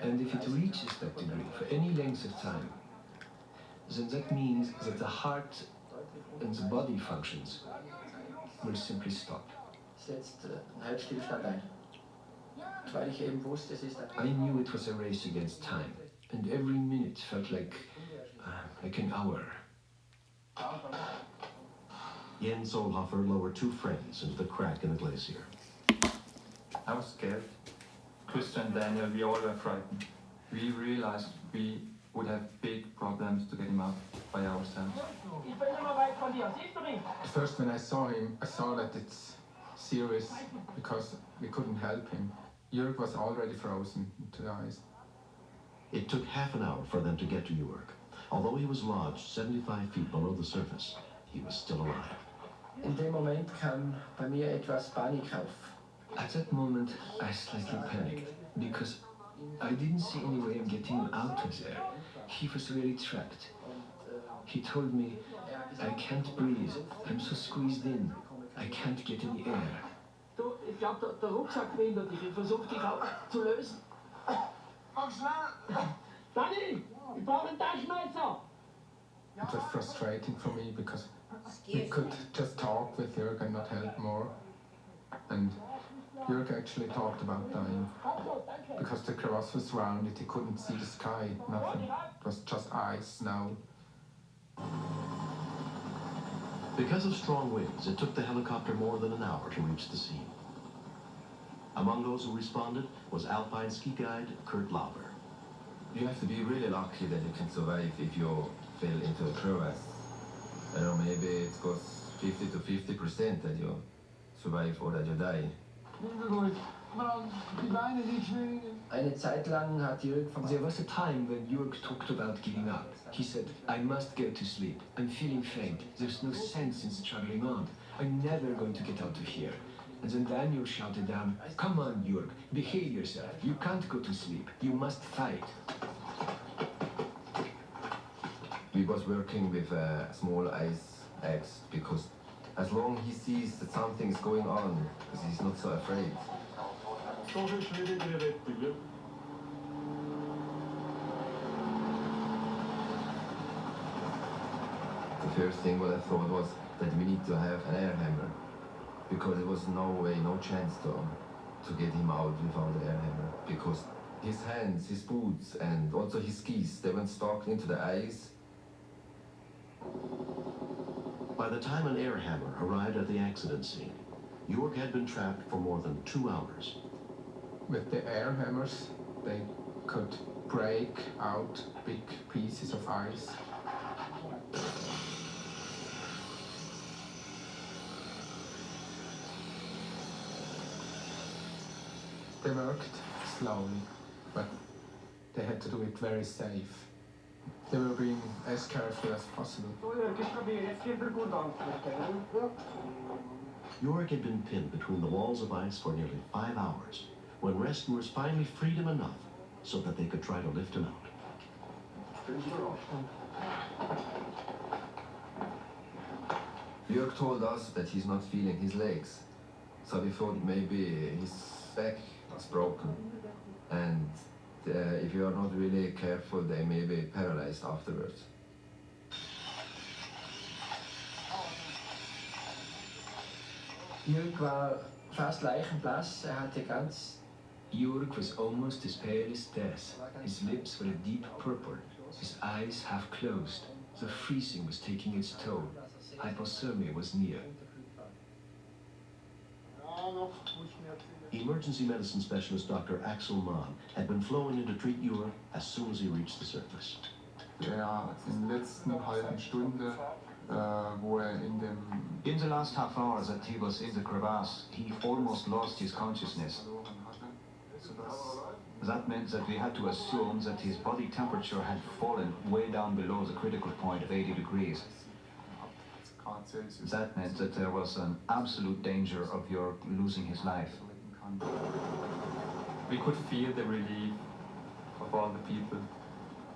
And if it reaches that degree for any length of time, then that means that the heart and the body functions will simply stop. Setzt ein Herzstillstand ein. Weil ich eben wusste, es ist I knew it was a race against time, and every minute felt like an hour. Jens Zollhofer lowered two friends into the crack in the glacier. I was scared. Christian and Daniel, we all were frightened. We realized we would have big problems to get him out by ourselves. At first when I saw him, I saw that it's serious because we couldn't help him. Jörg was already frozen to the ice. It took half an hour for them to get to Jörg. Although he was lodged 75 feet below the surface, he was still alive. In dem Moment kam bei mir etwas Panik auf. At that moment, I slightly panicked because I didn't see any way of getting him out of there. He was really trapped. He told me, I can't breathe. I'm so squeezed in. I can't get any air. Du, ich glaube, der Rucksack behindert dich. Ich versuche dich auch zu lösen. Mach schnell! Danny, ich brauche ein Taschenmesser! It was frustrating for me because we could just talk with Jörg and not help more. And Jörg actually talked about dying. Because the crevasse was rounded, he couldn't see the sky, nothing. It was just ice, snow. Because of strong winds, it took the helicopter more than an hour to reach the scene. Among those who responded was alpine ski guide Kurt Lauber. You have to be really lucky that you can survive if you fell into a crevasse. I don't know, maybe it goes 50 to 50% that you survive or that you die. Eine Zeit lang hat Jörg von... There was a time when Jörg talked about giving up. He said, I must go to sleep. I'm feeling faint. There's no sense in struggling on. I'm never going to get out of here. And then Daniel shouted down, come on, Jörg, behave yourself. You can't go to sleep. You must fight. We was working with a small ice axe because as long as he sees that something is going on, he's not so afraid. The first thing what I thought was that we need to have an air hammer because there was no way, no chance to get him out without the air hammer because his hands, his boots and also his skis, they went stuck into the ice. By the time an air hammer arrived at the accident scene, Jörg had been trapped for more than 2 hours. With the air hammers, they could break out big pieces of ice. They worked slowly, but they had to do it very safe. They were being as careful as possible. Yorick had been pinned between the walls of ice for nearly 5 hours when rescuers finally freed him enough so that they could try to lift him out. Jörg told us that he's not feeling his legs, so we thought maybe his back was broken, and if you are not really careful, they may be paralyzed afterwards. Jörg war fast leichenblass, hatte ganz... Jörg was almost as pale as death. His lips were a deep purple, his eyes half closed. The freezing was taking its toll. Hypothermia was near. Emergency medicine specialist Dr. Axel Mann had been flown in to treat Jörg as soon as he reached the surface. In der letzten halben Stunde, wo in dem... In the last half hour that he was in the crevasse, he almost lost his consciousness. That meant that we had to assume that his body temperature had fallen way down below the critical point of 80 degrees. That meant that there was an absolute danger of Jörg losing his life. We could feel the relief of all the people,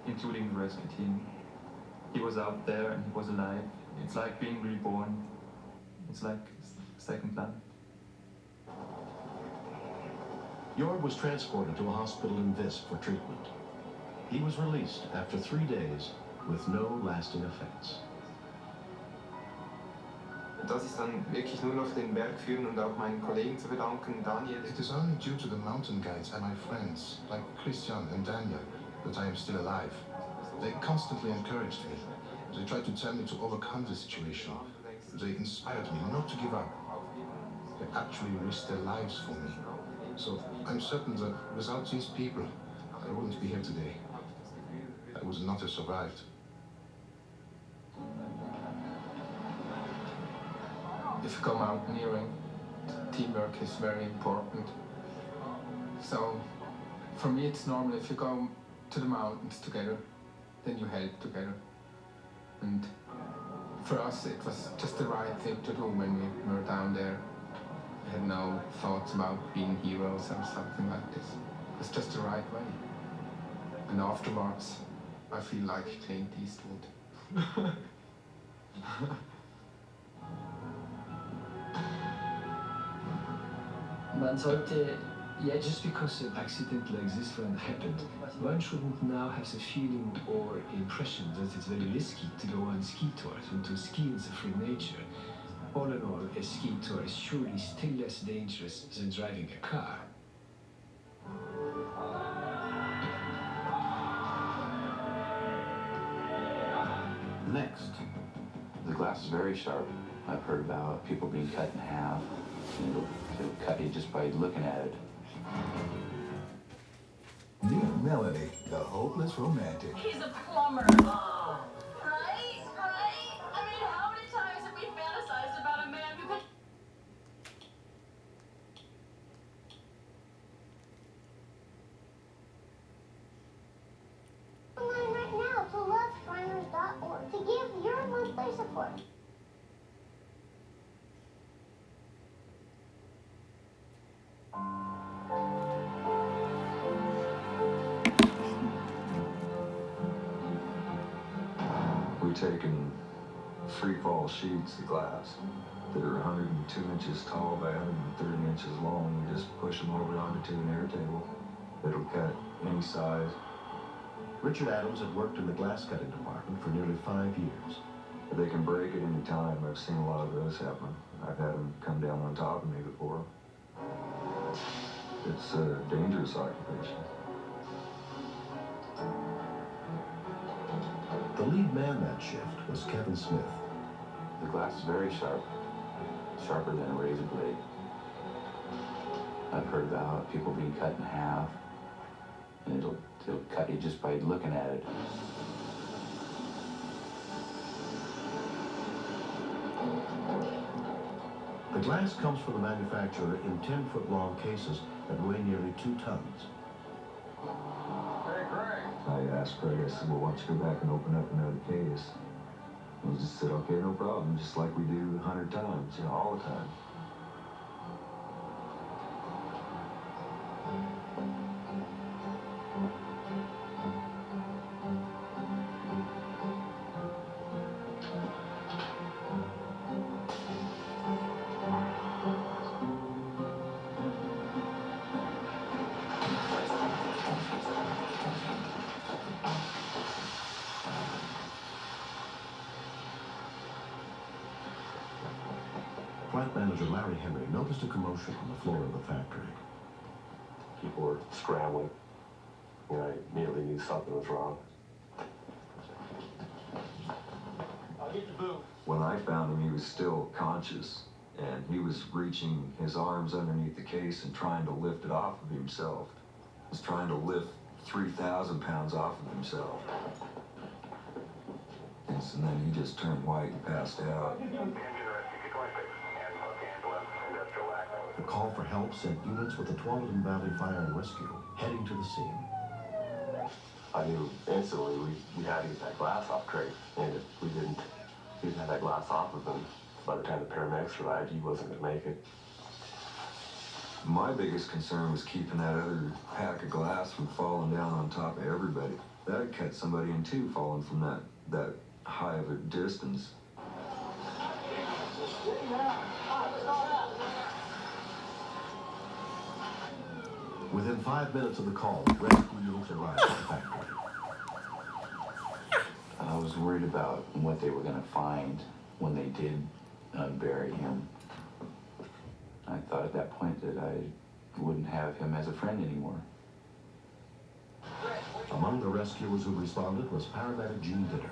including the rescue team. He was out there and he was alive. It's like being reborn. It's like second life. Jörg was transported to a hospital in Visp for treatment. He was released after 3 days with no lasting effects. Das ist dann wirklich nur noch den Bergführern und auch meinen Kollegen zu verdanken, Daniel. It is only due to the mountain guides and my friends, like Christian and Daniel, that I am still alive. They constantly encouraged me. They tried to tell me to overcome the situation. They inspired me not to give up. They actually risked their lives for me. So I'm certain that without these people, I wouldn't be here today. I would not have survived. If you go mountaineering, teamwork is very important. So, for me it's normal if you go to the mountains together, then you help together. And for us it was just the right thing to do when we were down there. We had no thoughts about being heroes or something like this. It was just the right way. And afterwards, I feel like Clint Eastwood. Man sollte jetzt... Just because an accident like this one happened, one shouldn't now have the feeling or impression that it's very risky to go on ski tours and to ski in the free nature. All in all, a ski tour is surely still less dangerous than driving a car. Next, the glass is very sharp. I've heard about people being cut in half. It'll cut you just by looking at it. Meet Melanie, the hopeless romantic. He's a plumber. Oh. Right? Right? I mean, how many times have we fantasized about a man who could... Online right now to loveshriners.org to give your monthly support. We've taken free fall sheets of glass that are 102 inches tall by 130 inches long. We just push them over onto an air table. It'll cut any size. Richard Adams had worked in the glass cutting department for nearly 5 years. They can break at any time. I've seen a lot of those happen. I've had them come down on top of me before. It's a dangerous occupation. The lead man that shift was Kevin Smith. The glass is very sharp, sharper than a razor blade. I've heard about people being cut in half, and it'll cut you just by looking at it. The glass comes from the manufacturer in 10-foot-long cases that weigh nearly 2 tons. Hey, Craig. I asked Craig, I said, well, why don't you go back and open up another case? And he just said, okay, no problem, just like we do 100 times, you know, all the time. Plant manager Larry Henry noticed a commotion on the floor of the factory. People were scrambling. You know, I immediately knew something was wrong. I'll get the boot. When I found him, he was still conscious, and he was reaching his arms underneath the case and trying to lift it off of himself. He was trying to lift 3,000 pounds off of himself. And then he just turned white and passed out. The call for help sent units with the Tualatin Valley Fire and Rescue heading to the scene. I knew instantly we had to get that glass off Craig, and if we didn't have that glass off of him, by the time the paramedics arrived, he wasn't going to make it. My biggest concern was keeping that other pack of glass from falling down on top of everybody. That'd cut somebody in two falling from that high of a distance. Within 5 minutes of the call, rescue units arrived at the factory. I was worried about what they were going to find when they did bury him. I thought at that point that I wouldn't have him as a friend anymore. Among the rescuers who responded was paramedic Gene Ditter.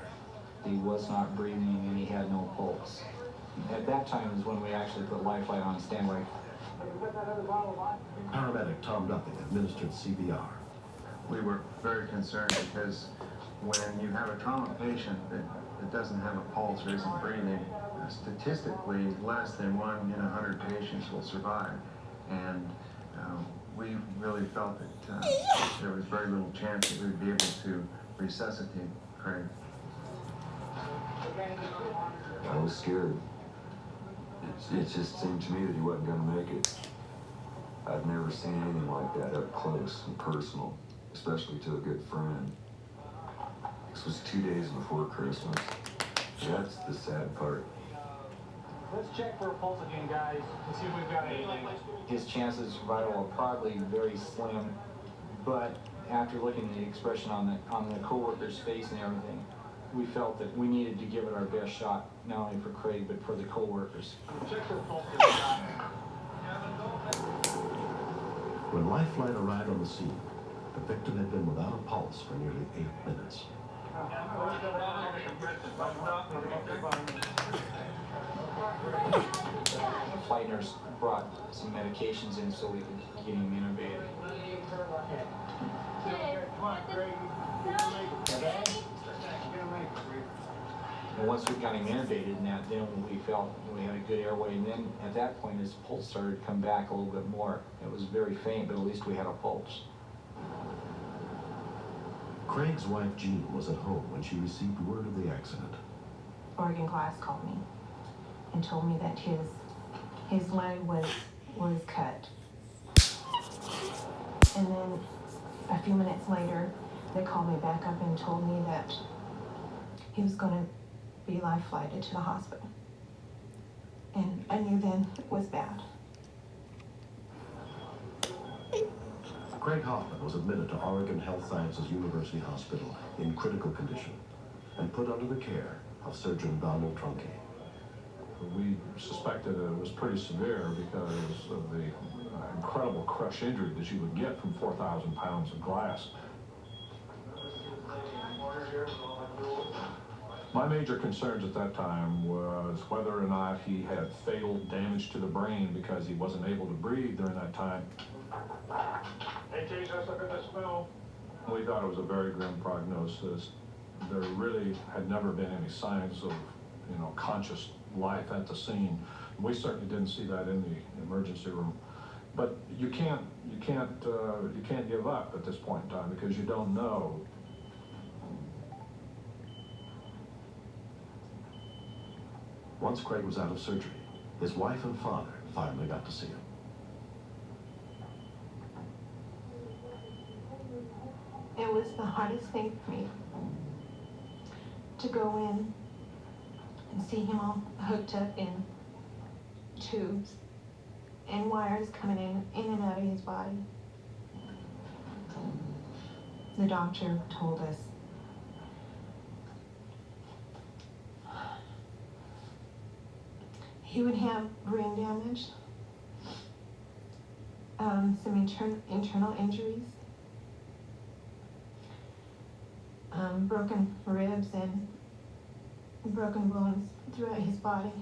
He was not breathing and he had no pulse. At that time is when we actually put Lifeline on standby. Paramedic Tom Duffy administered CPR. We were very concerned because when you have a trauma patient that doesn't have a pulse or isn't breathing, statistically less than 1 in 100 patients will survive. And we really felt that there was very little chance that we'd be able to resuscitate Craig. I was scared. It just seemed to me that he wasn't going to make it. I'd never seen anything like that up close and personal, especially to a good friend. This was 2 days before Christmas. That's the sad part. Let's check for a pulse again, guys, and see if we've got anything. His chances of survival are probably very slim, but after looking at the expression on the co-worker's face and everything, we felt that we needed to give it our best shot, not only for Craig, but for the co-workers. Check for a pulse. When Lifeline arrived on the scene, the victim had been without a pulse for nearly 8 minutes. Flight nurse brought some medications in so we could get him intubated. And once we got him intubated and that, then we felt we had a good airway, and then at that point his pulse started to come back a little bit more. It was very faint, but at least we had a pulse. Craig's wife Jean was at home when she received word of the accident. Oregon Glass called me and told me that his leg was cut. And then a few minutes later, they called me back up and told me that he was going to be life-flighted to the hospital. And I knew then it was bad. Craig Hoffman was admitted to Oregon Health Sciences University Hospital in critical condition and put under the care of surgeon Donald Trunke. We suspected it was pretty severe because of the incredible crush injury that you would get from 4,000 pounds of glass. My major concerns at that time was whether or not he had fatal damage to the brain because he wasn't able to breathe during that time. Hey, Chase, let's look at this film. We thought it was a very grim prognosis. There really had never been any signs of, conscious life at the scene. We certainly didn't see that in the emergency room. But you can't give up at this point in time because you don't know. Once Craig was out of surgery, his wife and father finally got to see him. It was the hardest thing for me to go in and see him all hooked up in tubes and wires coming in and out of his body. The doctor told us he would have brain damage, some internal injuries, broken ribs and broken bones throughout his body.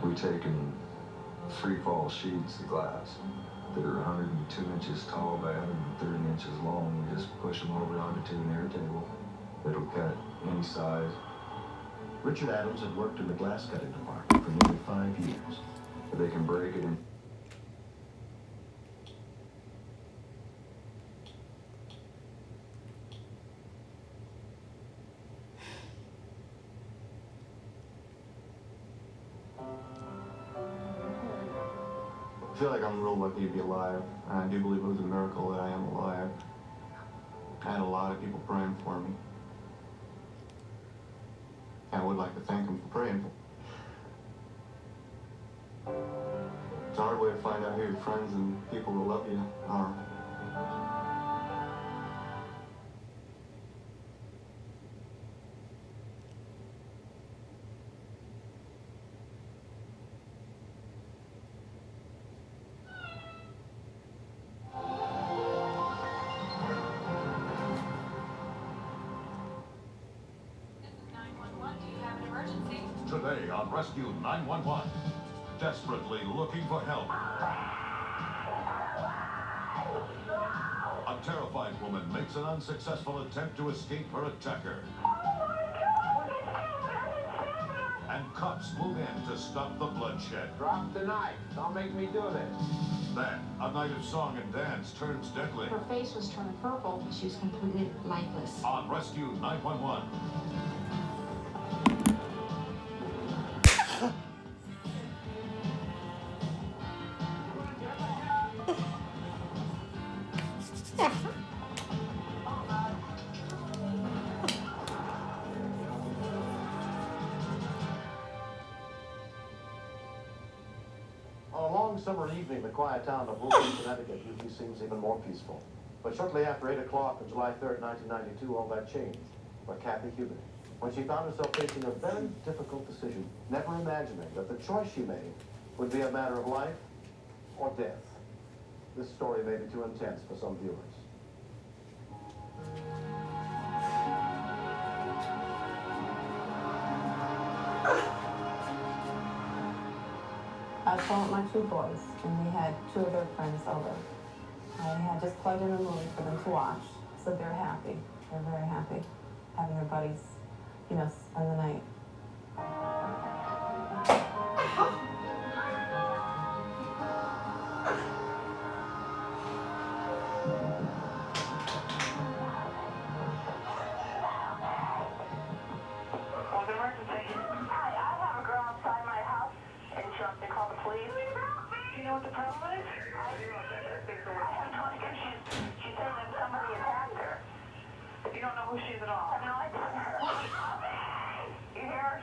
We've taken free fall sheets of glass that are 102 inches tall by 130 inches long. We just push them over onto an air table that'll cut any size. Richard Adams had worked in the glass cutting department for nearly 5 years. They can break it in. I feel like I'm real lucky to be alive, and I do believe it was a miracle that I am alive. I had a lot of people praying for me. And I would like to thank them for praying for me. It's a hard way to find out who your friends and people that love you are. Today on Rescue 911, desperately looking for help. A terrified woman makes an unsuccessful attempt to escape her attacker. And cops move in to stop the bloodshed. Drop the knife. Don't make me do this. Then, a night of song and dance turns deadly. Her face was turning purple. She was completely lifeless. On Rescue 911. On a long summer evening, the quiet town of Wilton, Connecticut usually seems even more peaceful. But shortly after 8 o'clock on July 3rd, 1992, all that changed for Kathy Hubert, when she found herself facing a very difficult decision, never imagining that the choice she made would be a matter of life or death. This story may be too intense for some viewers. I was home with my two boys, and we had two of their friends over. I had just plugged in a movie for them to watch, so they're happy. They're very happy having their buddies, you know, spend the night. What's an emergency? Hi, I have a girl outside my house, and she wants to call the police. Do you know what the problem is? I have no idea. She said that somebody attacked her. You don't know who she is at all? No, I don't. You hear her?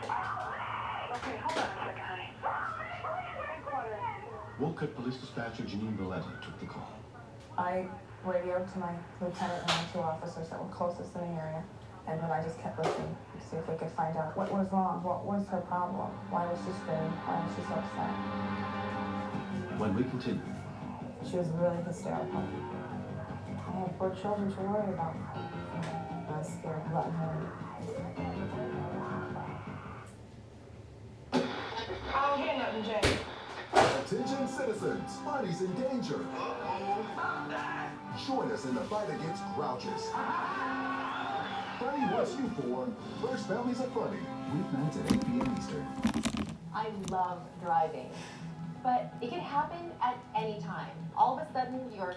Okay, hold on a second, honey. Wolcott Police Dispatcher Janine Valletta took the call. I radioed to my lieutenant and my two officers that were closest in the area, and then I just kept listening to see if we could find out what was wrong, what was her problem, why was she screaming, why was she so upset. When we continue, She was really hysterical. I had 4 children to worry about. I was scared of letting her in. I don't hear nothing, Jay. Attention citizens, Funny's in danger. Join us in the fight against grouches. Funny wants you for First Families of Funny, weeknights at 8 p.m. Eastern. I love driving, but it can happen at any time. All of a sudden, you're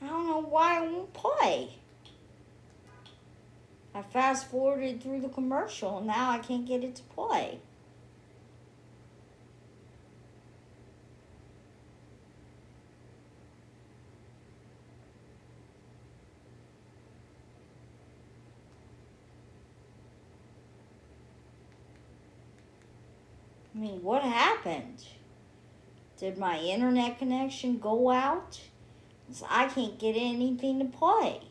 I don't know why it won't play. I fast forwarded through the commercial and now I can't get it to play. I mean, what happened? Did my internet connection go out? 'Cause I can't get anything to play.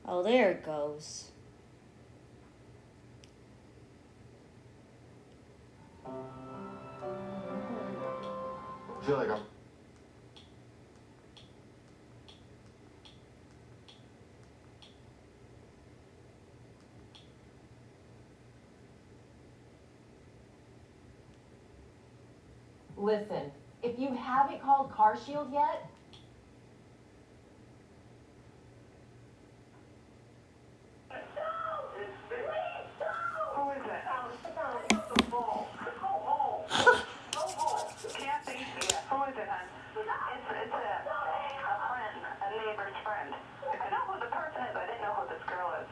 Oh, there it goes. I feel like I'm... Listen, if you haven't called CarShield yet, Who is it? Kathy? Who is it, hon? It's a friend, a neighbor's friend. I know who the person is, I didn't know who this girl is.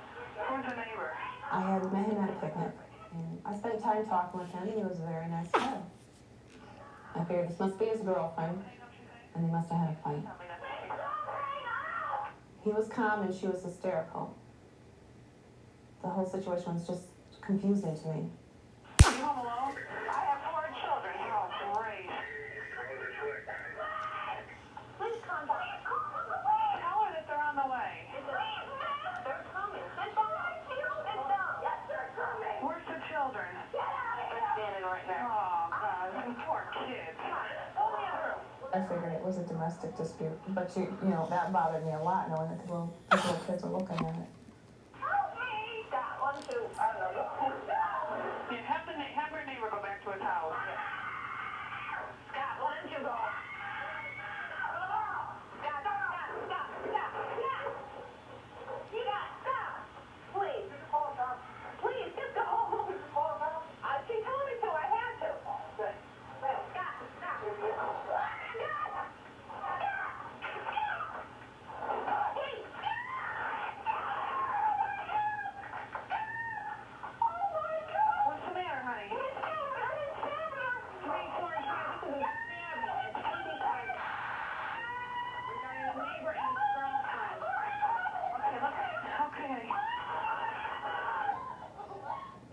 Who's the neighbor? I had met him at a picnic, and I spent time talking with him, and he was a very nice guy. I figured this must be his girlfriend, and they must have had a fight. He was calm, and she was hysterical. The whole situation was just confusing to me. You home alone? I have 4 children. Oh, great. Please calm down. Tell her that they're on the way. They're coming. Sit down. Sit down. Yes, they're coming. Where's the children? They're standing right there. Oh, God. Poor kids. Go in the room. I figured it was a domestic dispute, but you know, that bothered me a lot, knowing that the little kids are looking at it. Got 1, 2, I don't know. Yeah, have her neighbor go back to his house. Scott, why don't you go? Stop. You got stop. Please. Please, just go home. She told me to. I had to. Scott, stop. Please. What's the matter, honey? Regarding the neighbor and his girlfriend. Okay.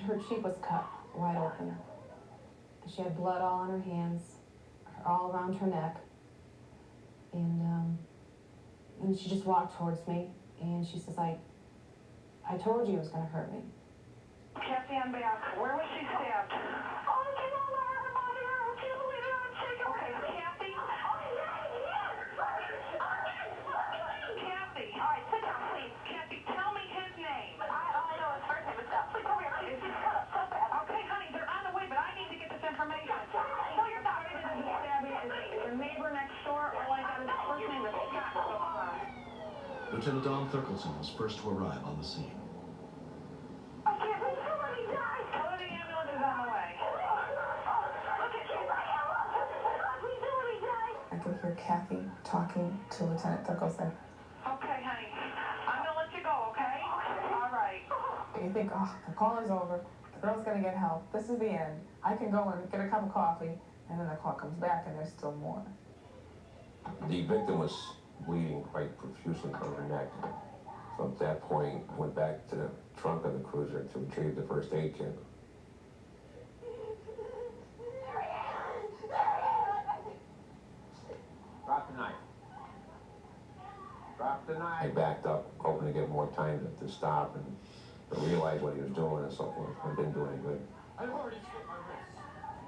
Her cheek was cut wide open. She had blood all on her hands, all around her neck. And she just walked towards me, and she says, I told you it was going to hurt me. Kathy, I'm back. Where was she stabbed? Oh, she won't let everybody out. I can't believe it. I'm shaking. Okay, Kathy? Kathy. All right, sit down, please. Kathy, tell me his name. All I know is first name is Scott. Please come here. She's cut up so bad. Okay, honey, they're on the way, but I need to get this information. No, you're not. The stabbing is the neighbor next door. All I got is his first name is Scott so far. Lieutenant Don Thurkelson was first to arrive on the scene. I can't believe somebody died. Tell her the ambulance is on the way. Look at you. Please, somebody died. I could hear Kathy talking to Lieutenant Thurkelson. Okay, honey. I'm gonna let you go, okay? All right. You think, oh, the call is over. The girl's going to get help. This is the end. I can go and get a cup of coffee And then the call comes back and there's still more. The victim was bleeding quite profusely from her neck. So at that point, I went back to the trunk of the cruiser to retrieve the first aid kit. Drop the knife. Drop the knife. I backed up, hoping to get more time to stop and to realize what he was doing and so forth. It didn't do any good. I've already slit my wrist.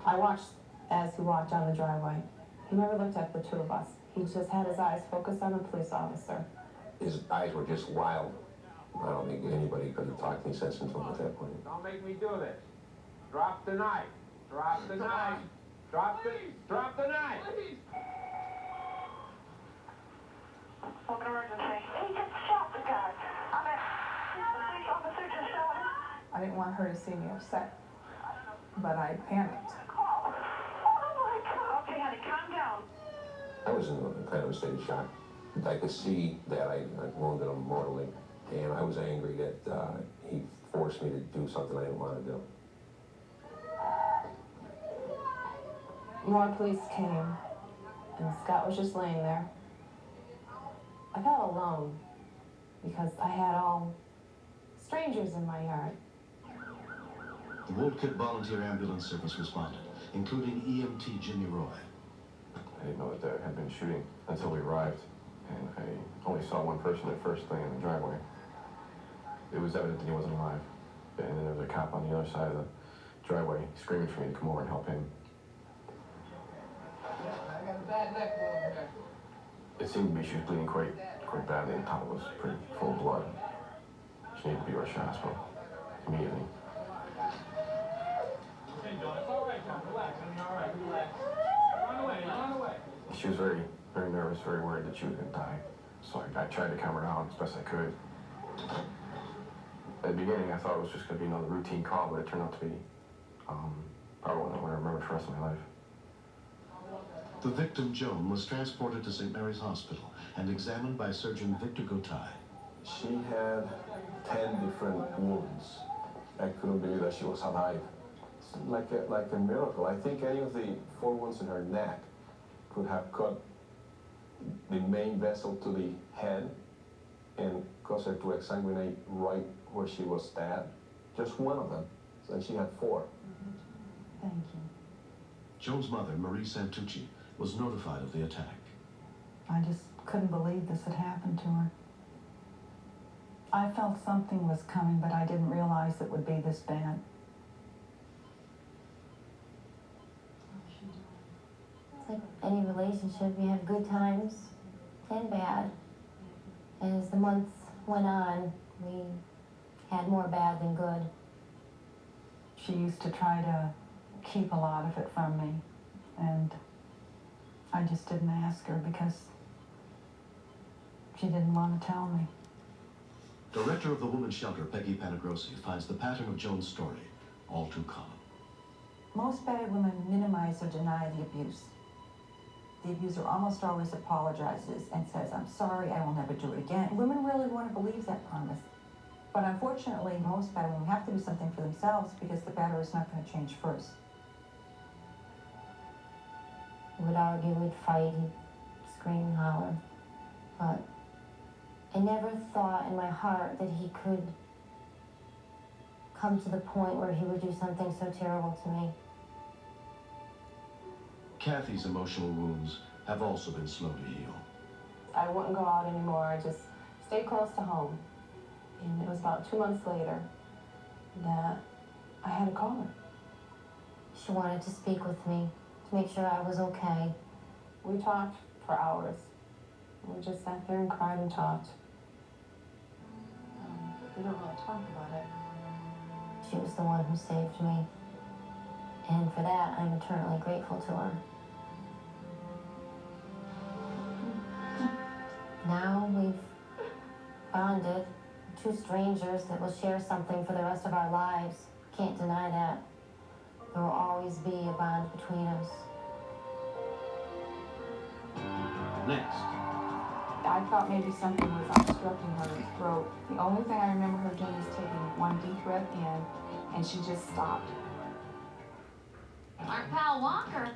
I watched as he walked down the driveway. He never looked at the two of us. He just had his eyes focused on the police officer. His eyes were just wild. I don't think anybody could have talked any sense into him at that point. Don't make me do this. Drop the knife. Drop the knife. Drop the knife. Open emergency. He just shot the guy. Police officer just shot him. I didn't want her to see me upset, but I panicked. Oh my God. Okay, honey, calm down. I was in a kind of a state of shock. I could see that I wounded him mortally, and I was angry that he forced me to do something I didn't want to do. More police came, and Scott was just laying there. I felt alone because I had all strangers in my yard. The Wold Kit Volunteer Ambulance Service responded, including EMT Jimmy Roy. I didn't know that there had been shooting until we arrived, and I only saw one person at first laying in the driveway. It was evident that he wasn't alive, and then there was a cop on the other side of the driveway screaming for me to come over and help him. I got a bad neck over here. It seemed to be she was bleeding quite badly, and the top was pretty full of blood. She needed to be rushed to hospital immediately. Hey, John, it's all right, John. Relax. All right, relax. Run away. She was very, very nervous, very worried that she was going to die. So I tried to calm her down as best I could. At the beginning, I thought it was just going to be another routine call, but it turned out to be probably one I'm going to remember for the rest of my life. The victim, Joan, was transported to St. Mary's Hospital and examined by surgeon Victor Gotay. She had 10 different wounds. I couldn't believe that she was alive. It's like a miracle. I think any of the 4 wounds in her neck could have cut the main vessel to the head and caused her to exsanguinate right where she was stabbed. Just one of them. So she had 4. Thank you. Joan's mother, Marie Santucci, was notified of the attack. I just couldn't believe this had happened to her. I felt something was coming, but I didn't realize it would be this bad. It's like any relationship, you have good times and bad. As the months went on, we had more bad than good. She used to try to keep a lot of it from me, and I just didn't ask her because she didn't want to tell me. Director of the Women's Shelter, Peggy Panagrossi, finds the pattern of Joan's story all too common. Most battered women minimize or deny the abuse. The abuser almost always apologizes and says, "I'm sorry, I will never do it again." Women really want to believe that promise. But unfortunately, most battered women have to do something for themselves because the batterer is not going to change first. We would argue, we'd fight, he'd scream and holler. But I never thought in my heart that he could come to the point where he would do something so terrible to me. Kathy's emotional wounds have also been slow to heal. I wouldn't go out anymore. I just stayed close to home. And it was about 2 months later that I had to call her. She wanted to speak with me to make sure I was okay. We talked for hours. We just sat there and cried and talked. We don't really talk about it. She was the one who saved me. And for that, I'm eternally grateful to her. Now we've bonded, 2 strangers that will share something for the rest of our lives. Can't deny that. There will always be a bond between us. Next. I thought maybe something was obstructing her throat. The only thing I remember her doing is taking one deep breath in, and she just stopped. Our pal Walker,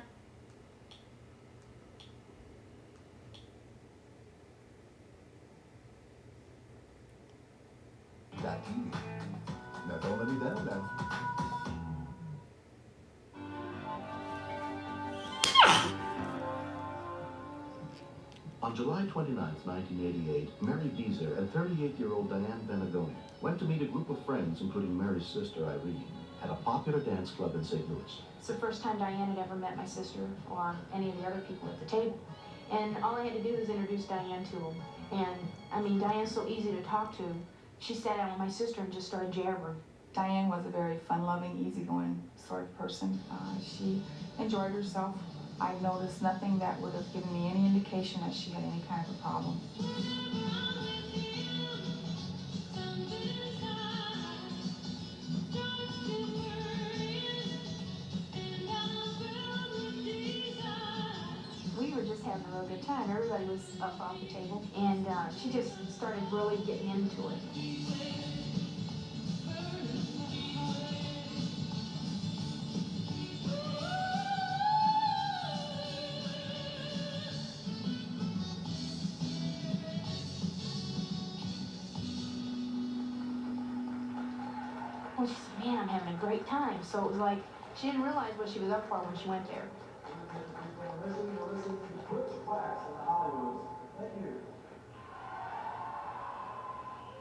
bikini. Now don't let me down now. On July 29, 1988, Mary Beezer and 38-year-old Diane Benagoni went to meet a group of friends, including Mary's sister Irene, at a popular dance club in St. Louis. It's the first time Diane had ever met my sister or any of the other people at the table. And all I had to do was introduce Diane to them. And, I mean, Diane's so easy to talk to. She sat down with my sister and just started jabbering. Diane was a very fun-loving, easygoing sort of person. She enjoyed herself. I noticed nothing that would have given me any indication that she had any kind of a problem. We were just having a real good time. Everybody was up off the table, and she just started really getting into it. Well, she said, man, I'm having a great time. So it was like, she didn't realize what she was up for when she went there.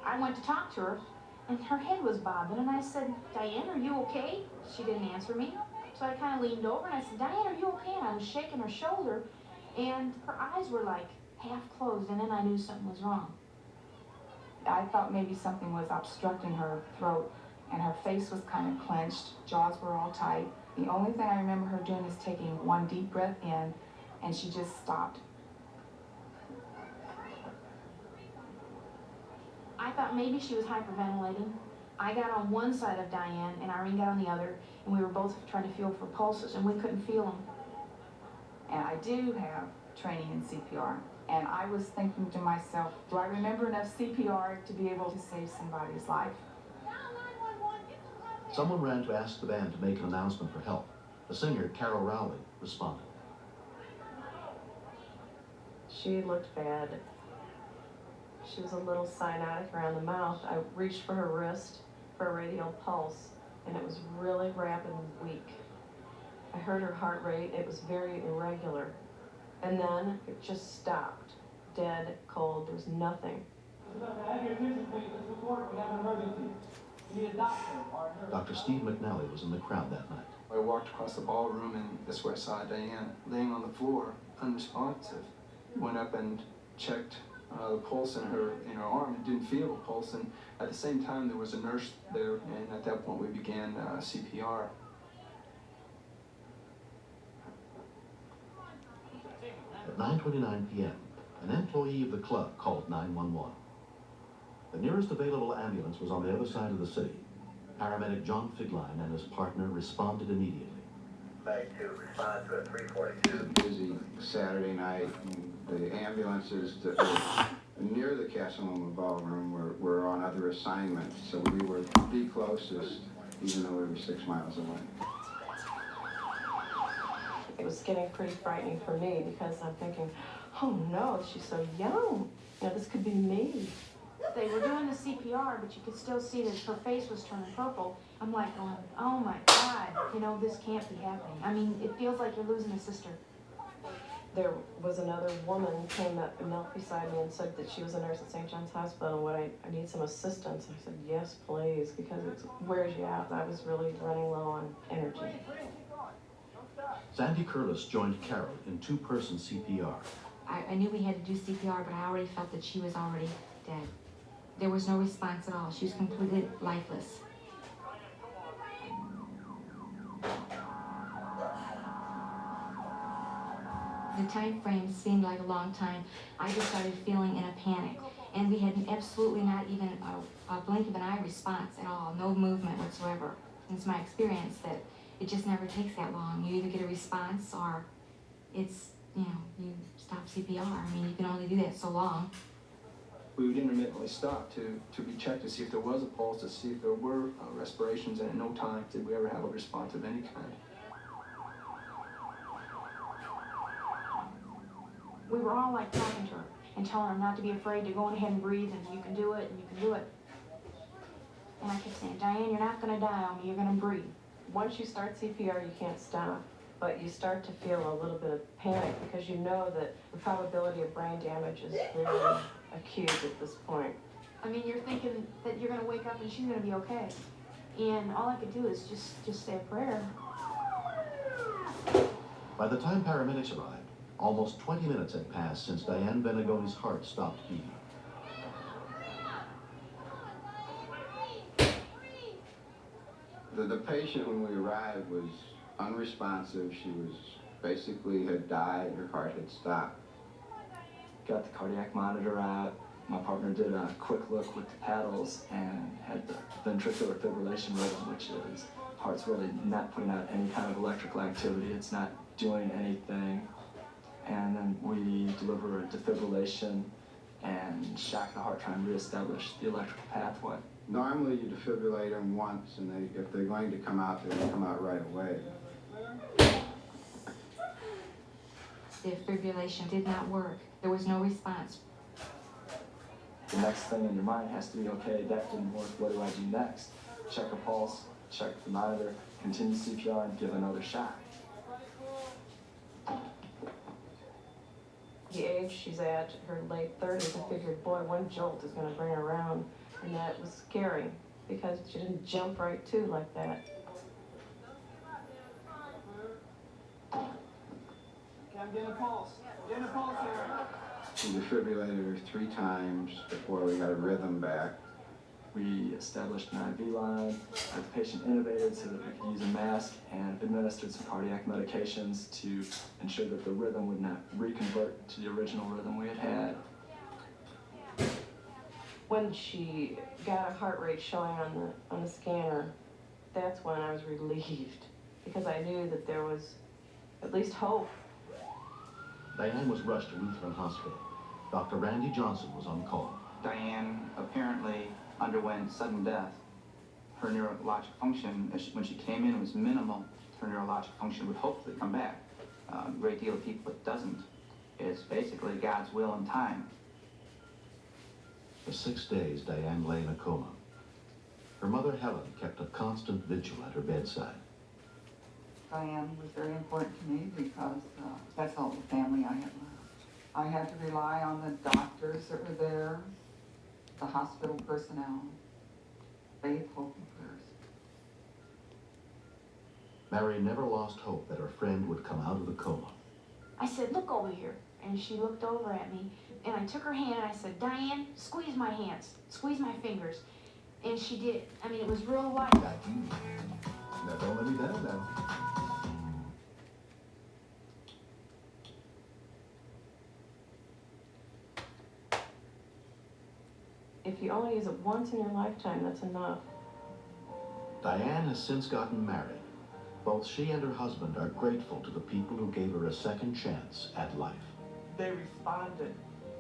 I went to talk to her, and her head was bobbing, and I said, Diane, are you okay? She didn't answer me. So I kind of leaned over, and I said, Diane, are you okay? And I was shaking her shoulder, and her eyes were like half closed, and then I knew something was wrong. I thought maybe something was obstructing her throat, and her face was kind of clenched, jaws were all tight. The only thing I remember her doing is taking one deep breath in, and she just stopped. I thought maybe she was hyperventilating. I got on one side of Diane, and Irene got on the other, and we were both trying to feel for pulses, and we couldn't feel them. And I do have training in CPR, and I was thinking to myself, do I remember enough CPR to be able to save somebody's life? Someone ran to ask the band to make an announcement for help. The singer, Carol Rowley, responded. She looked bad. She was a little cyanotic around the mouth. I reached for her wrist for a radial pulse, and it was really rapid and weak. I heard her heart rate. It was very irregular. And then it just stopped. Dead, cold. There was nothing. Dr. Steve McNally was in the crowd that night. I walked across the ballroom, and that's where I saw Diane laying on the floor, unresponsive. Went up and checked the pulse in her arm and didn't feel a pulse. And at the same time, there was a nurse there, and at that point, we began CPR. At 9:29 p.m., an employee of the club called 911. The nearest available ambulance was on the other side of the city. Paramedic John Figline and his partner responded immediately. Back to respond to a 342. Busy Saturday night, and the ambulances that were near the Casanova Ballroom were on other assignments, so we were the closest, even though we were 6 miles away. It was getting pretty frightening for me because I'm thinking, oh no, she's so young. You know, this could be me. They were doing the CPR, but you could still see that her face was turning purple. I'm like going, oh my God, you know, this can't be happening. I mean, it feels like you're losing a sister. There was another woman who came up and knelt beside me and said that she was a nurse at St. John's Hospital and I need some assistance. I said, yes, please, because it wears you out. I was really running low on energy. Sandy Curtis joined Carol in two-person CPR. I knew we had to do CPR, but I already felt that she was already dead. There was no response at all. She was completely lifeless. The time frame seemed like a long time. I just started feeling in a panic. And we had absolutely not even a blink of an eye response at all. No movement whatsoever. And it's my experience that it just never takes that long. You either get a response or it's, you stop CPR. I mean, you can only do that so long. We would intermittently stop to be checked to see if there was a pulse, to see if there were respirations, and at no time did we ever have a response of any kind. We were all like talking to her and telling her not to be afraid, to go ahead and breathe, and you can do it, and you can do it. And I kept saying, Diane, you're not gonna die on me, you're gonna breathe. Once you start CPR, you can't stop, but you start to feel a little bit of panic because you know that the probability of brain damage is really acute at this point. I mean, you're thinking that you're gonna wake up and she's gonna be okay. And all I could do is just say a prayer. By the time paramedics arrived, almost 20 minutes had passed since Diane Benegoni's heart stopped beating. The patient, when we arrived, was unresponsive. She was basically had died. Her heart had stopped. Got the cardiac monitor out. My partner did a quick look with the paddles and had the ventricular fibrillation rhythm, which is heart's really not putting out any kind of electrical activity. It's not doing anything. And then we deliver a defibrillation and shock the heart, try and reestablish the electrical pathway. Normally, you defibrillate them once, and if they're going to come out, they're going to come out right away. The defibrillation did not work. There was no response. The next thing in your mind has to be, okay, that didn't work, what do I do next? Check her pulse, check the monitor, continue CPR, and give another shot. The age she's at, her late 30s, I figured, boy, one jolt is going to bring her around. And that was scary because she didn't jump right to like that. Okay, I'm getting a pulse. Getting a pulse here. We defibrillated her 3 times before we got a rhythm back. We established an IV line, had the patient intubated so that we could use a mask, and administered some cardiac medications to ensure that the rhythm would not reconvert to the original rhythm we had had. When she got a heart rate showing on the scanner, that's when I was relieved because I knew that there was at least hope. Diane was rushed to Lutheran Hospital. Dr. Randy Johnson was on call. Diane apparently underwent sudden death. Her neurologic function, when she came in, was minimal. Her neurologic function would hopefully come back. A great deal of people, it doesn't. It's basically God's will and time. For 6 days, Diane lay in a coma. Her mother, Helen, kept a constant vigil at her bedside. Diane was very important to me because that's all the family I had left. I had to rely on the doctors that were there, the hospital personnel, faith, hope, and prayers. Mary never lost hope that her friend would come out of the coma. I said, look over here. And she looked over at me, and I took her hand and I said, Diane, squeeze my hands, squeeze my fingers. And she did. I mean, it was real light. Now don't let me down now. If you only use it once in your lifetime, that's enough. Diane has since gotten married. Both she and her husband are grateful to the people who gave her a second chance at life. They responded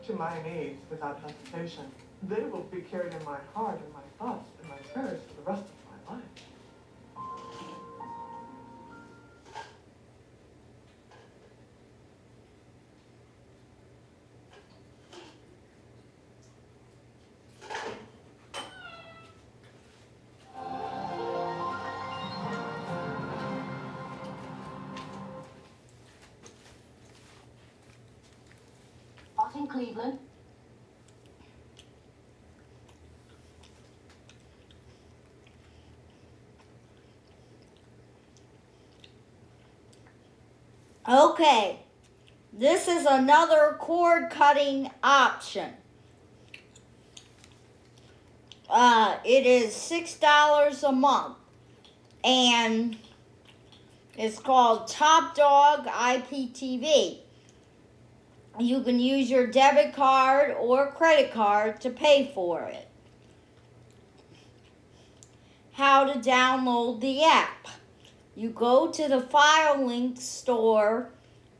to my needs without hesitation. They will be carried in my heart and my thoughts and my prayers for the rest of my life. In Cleveland. Okay, this is another cord cutting option. It is $6 a month, and it's called Top Dog IPTV. You can use your debit card or credit card to pay for it. How to download the app. You go to the FileLink store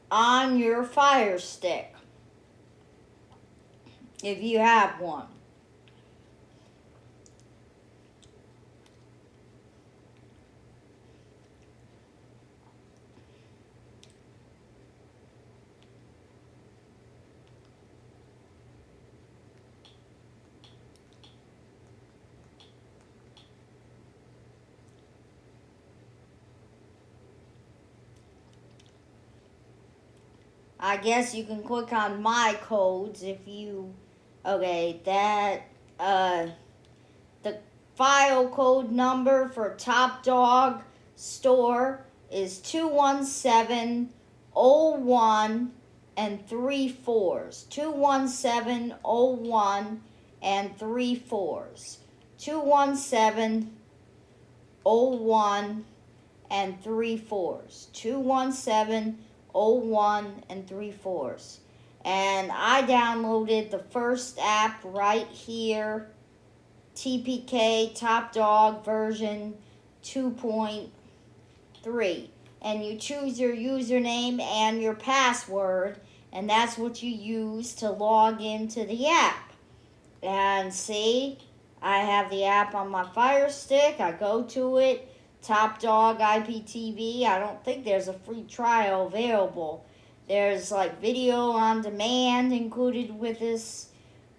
on your Fire Stick, if you have one. I guess you can click on my codes if you, okay, that, the file code number for Top Dog Store is 21701 and 3 4s. 21701 and 3 4s. 21701 and 3 4s. 21701 and 3 4s. And I downloaded the first app right here, TPK Top Dog version 2.3. And you choose your username and your password, and that's what you use to log into the app. And see, I have the app on my Fire Stick. I go to it, Top Dog IPTV. I don't think there's a free trial available. There's like video on demand included with this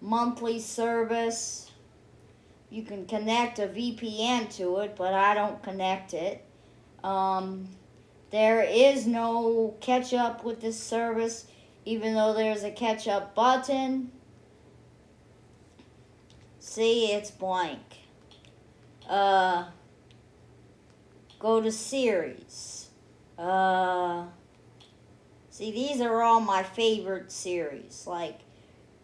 monthly service. You can connect a VPN to it, but I don't connect it. There is no catch up with this service, even though there's a catch up button. See, it's blank. Go to series. See, these are all my favorite series, like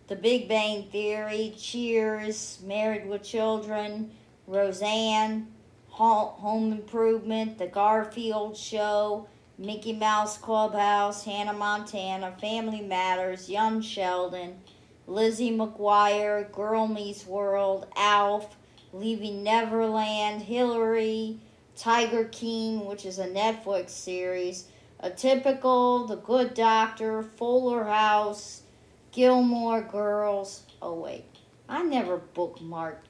The Big Bang Theory, Cheers, Married with Children, Roseanne, Home Improvement, The Garfield Show, Mickey Mouse Clubhouse, Hannah Montana, Family Matters, Young Sheldon, Lizzie McGuire, Girl Meets World, Alf, Leaving Neverland, Hillary, Tiger King, which is a Netflix series, Atypical, The Good Doctor, Fuller House, Gilmore Girls. Oh wait, I never bookmarked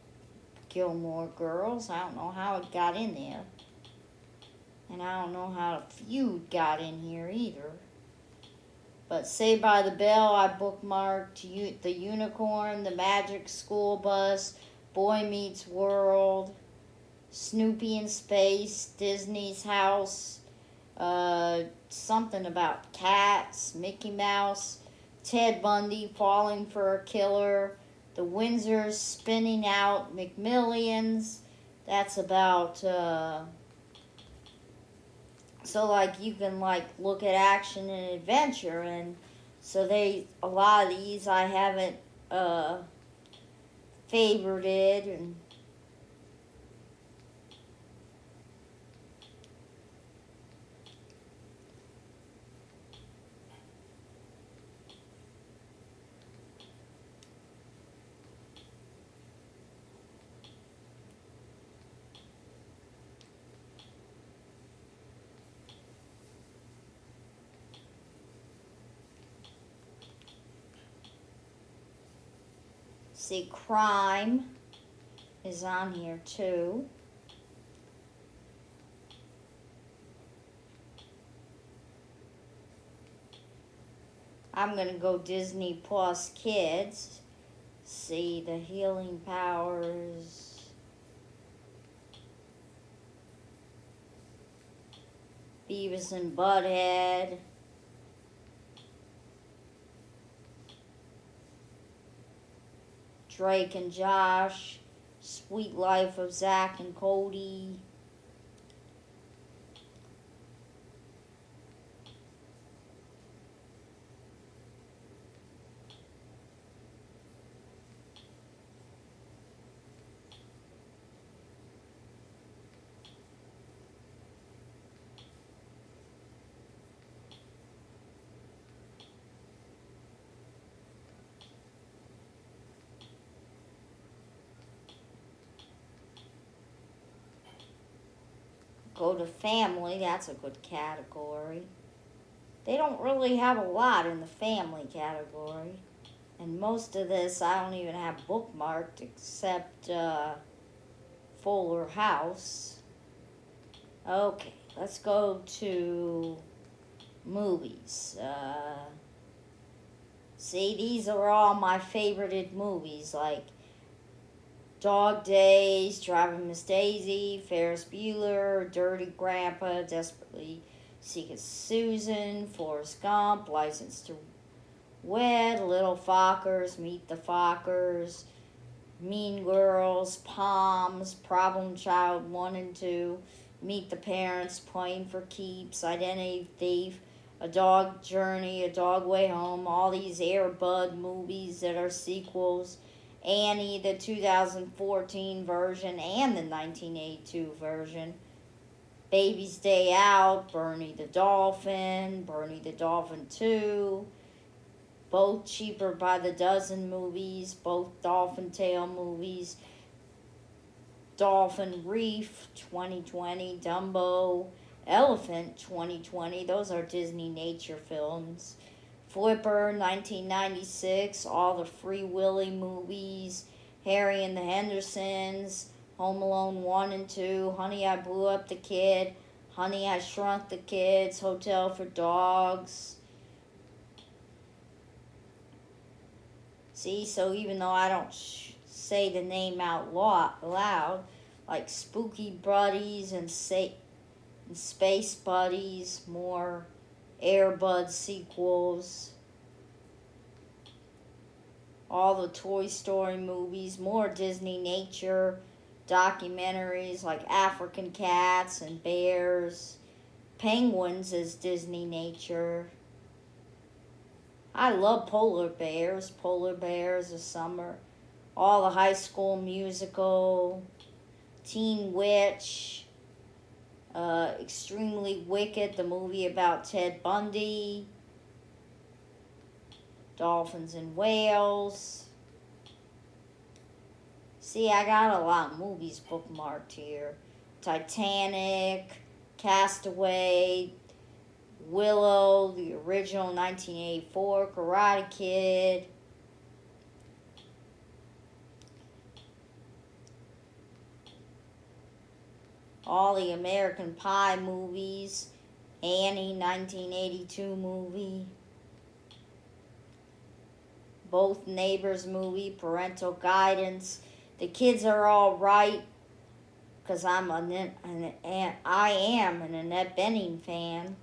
Gilmore Girls. I don't know how it got in there. And I don't know how Feud got in here either. But Saved by the Bell, I bookmarked The Unicorn, The Magic School Bus, Boy Meets World, Snoopy in Space, Disney's House, something about cats, Mickey Mouse, Ted Bundy, Falling for a Killer, The Windsors, Spinning Out, McMillions. That's about, so like you can like look at action and adventure, and so a lot of these I haven't favorited, and see, crime is on here too. I'm gonna go Disney Plus Kids. See, the Healing Powers. Beavis and Butthead. Drake and Josh, Sweet Life of Zach and Cody. Go to family, that's a good category. They don't really have a lot in the family category. And most of this I don't even have bookmarked except Fuller House. Okay, let's go to movies. See, these are all my favorited movies, like Dog Days, Driving Miss Daisy, Ferris Bueller, Dirty Grandpa, Desperately Secret Susan, Forrest Gump, License to Wed, Little Fockers, Meet the Fockers, Mean Girls, Palms, Problem Child 1 and 2, Meet the Parents, Playing for Keeps, Identity Thief, A Dog Journey, A Dog Way Home, all these Air Bud movies that are sequels, Annie, the 2014 version and the 1982 version, Baby's Day Out, Bernie the Dolphin 2, both Cheaper by the Dozen movies, both Dolphin Tale movies, Dolphin Reef 2020, Dumbo, Elephant 2020, those are Disney nature films, Flipper 1996, all the Free Willy movies, Harry and the Hendersons, Home Alone 1 and 2, Honey, I Blew Up the Kid, Honey, I Shrunk the Kids, Hotel for Dogs. See, so even though I don't say the name out loud, like Spooky Buddies and Space Buddies, more Air Bud sequels, all the Toy Story movies, more Disney nature documentaries like African Cats and Bears, Penguins is Disney nature. I love Polar Bears of Summer, all the High School Musical, Teen Witch, Extremely Wicked, the movie about Ted Bundy, Dolphins and Whales. See, I got a lot of movies bookmarked here. Titanic, Castaway, Willow, the original 1984, Karate Kid. All the American Pie movies, Annie 1982 movie, both Neighbors movie, Parental Guidance. The Kids Are All Right, because I am an Annette Bening fan.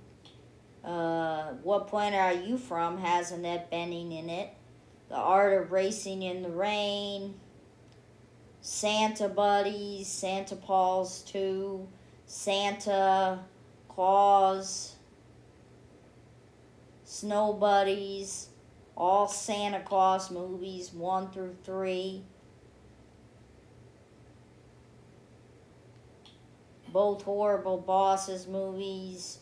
What Planet Are You From has Annette Bening in it. The Art of Racing in the Rain, Santa Buddies, Santa Paws 2, Santa Claus, Snow Buddies, all Santa Claus movies 1 through 3. Both Horrible Bosses movies,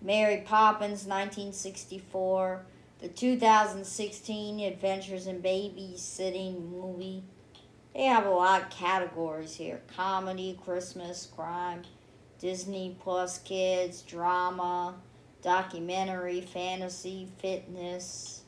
Mary Poppins 1964, the 2016 Adventures in Babysitting movie. They have a lot of categories here: comedy, Christmas, crime, Disney Plus Kids, drama, documentary, fantasy, fitness.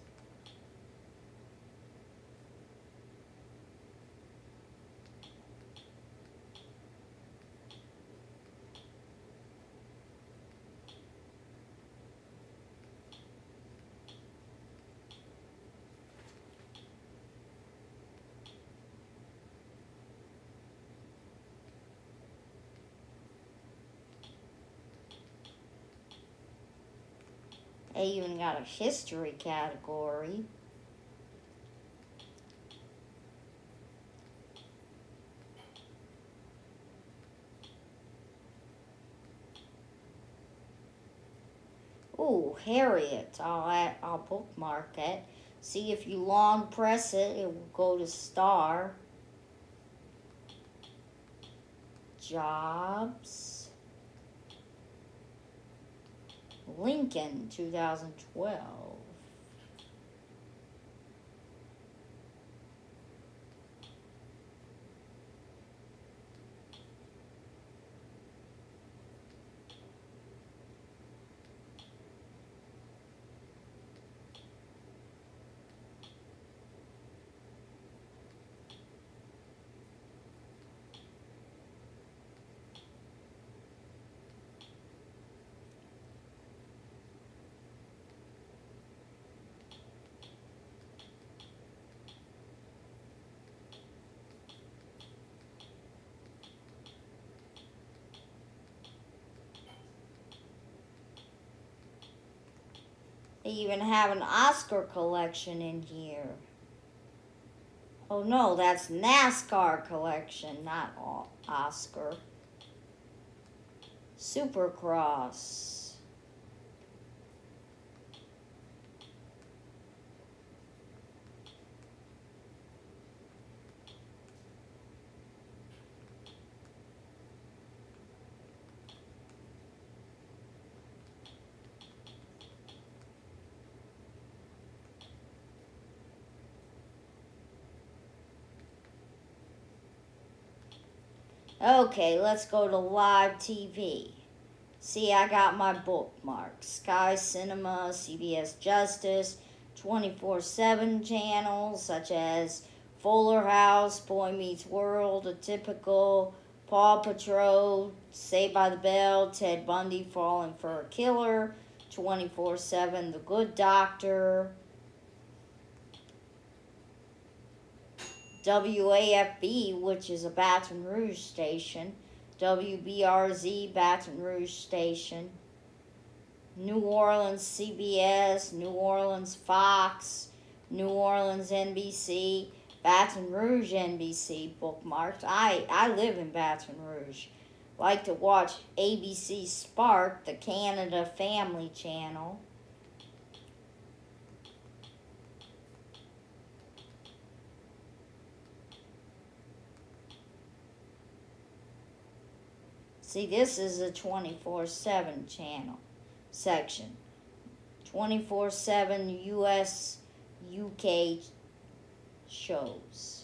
They even got a history category. Ooh, Harriet. I'll bookmark it. See, if you long press it, it will go to star. Jobs. Lincoln, 2012. They even have an Oscar collection in here. Oh no, that's NASCAR collection, not Oscar. Supercross. Okay, let's go to live TV. See, I got my bookmarks. Sky Cinema, CBS Justice, 24/7 channels such as Fuller House, Boy Meets World, Atypical, Paw Patrol, Saved by the Bell, Ted Bundy Falling for a Killer, 24/7 The Good Doctor, WAFB, which is a Baton Rouge station, WBRZ, Baton Rouge station, New Orleans CBS, New Orleans Fox, New Orleans NBC, Baton Rouge NBC bookmarked. I live in Baton Rouge. Like to watch ABC Spark, the Canada Family Channel. See, this is a 24/7 channel section. 24/7 US, UK shows.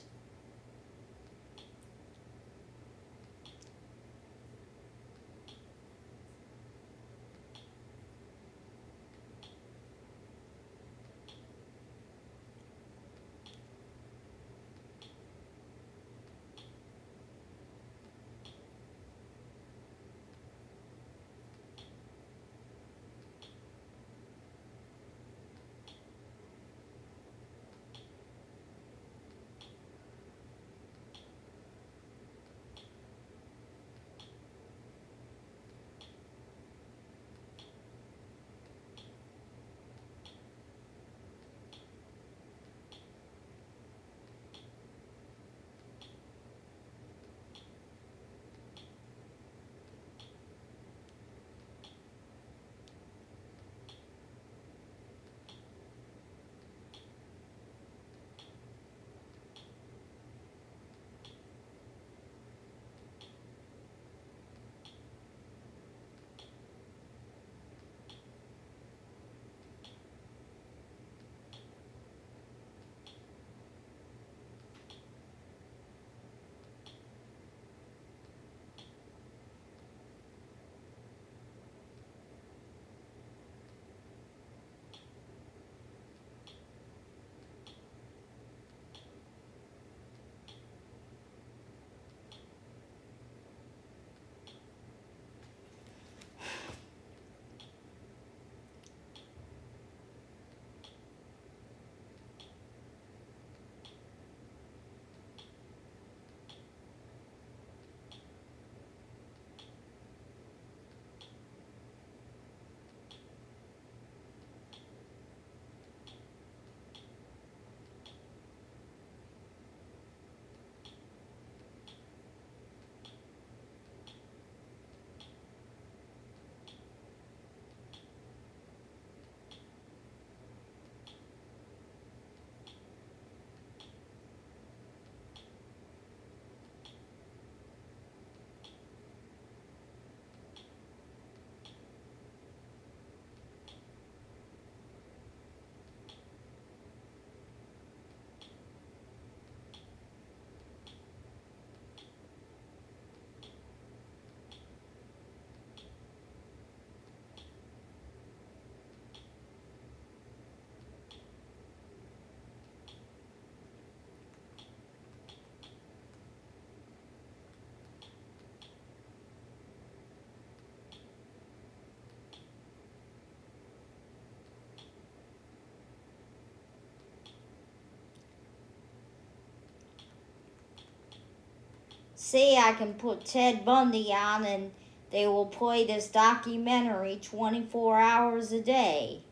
See, I can put Ted Bundy on and they will play this documentary 24 hours a day.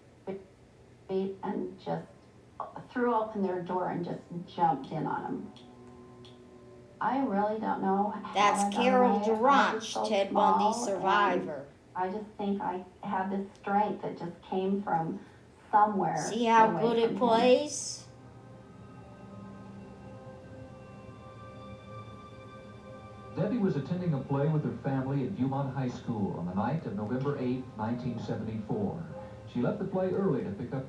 threw open their door and just jumped in on them. I really don't know how That's I got Carol away. I was Durant, so Ted small, Bundy and survivor. I just think I had this strength that just came from somewhere. See how away good it from him. plays? Debbie was attending a play with her family at Viewmont High School on the night of November 8, 1974. She left the play early to pick up.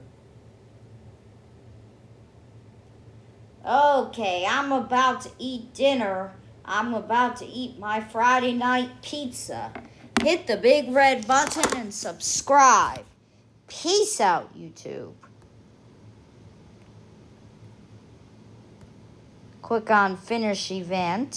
Okay, I'm about to eat dinner. I'm about to eat my Friday night pizza. Hit the big red button and subscribe. Peace out, YouTube. Click on finish event.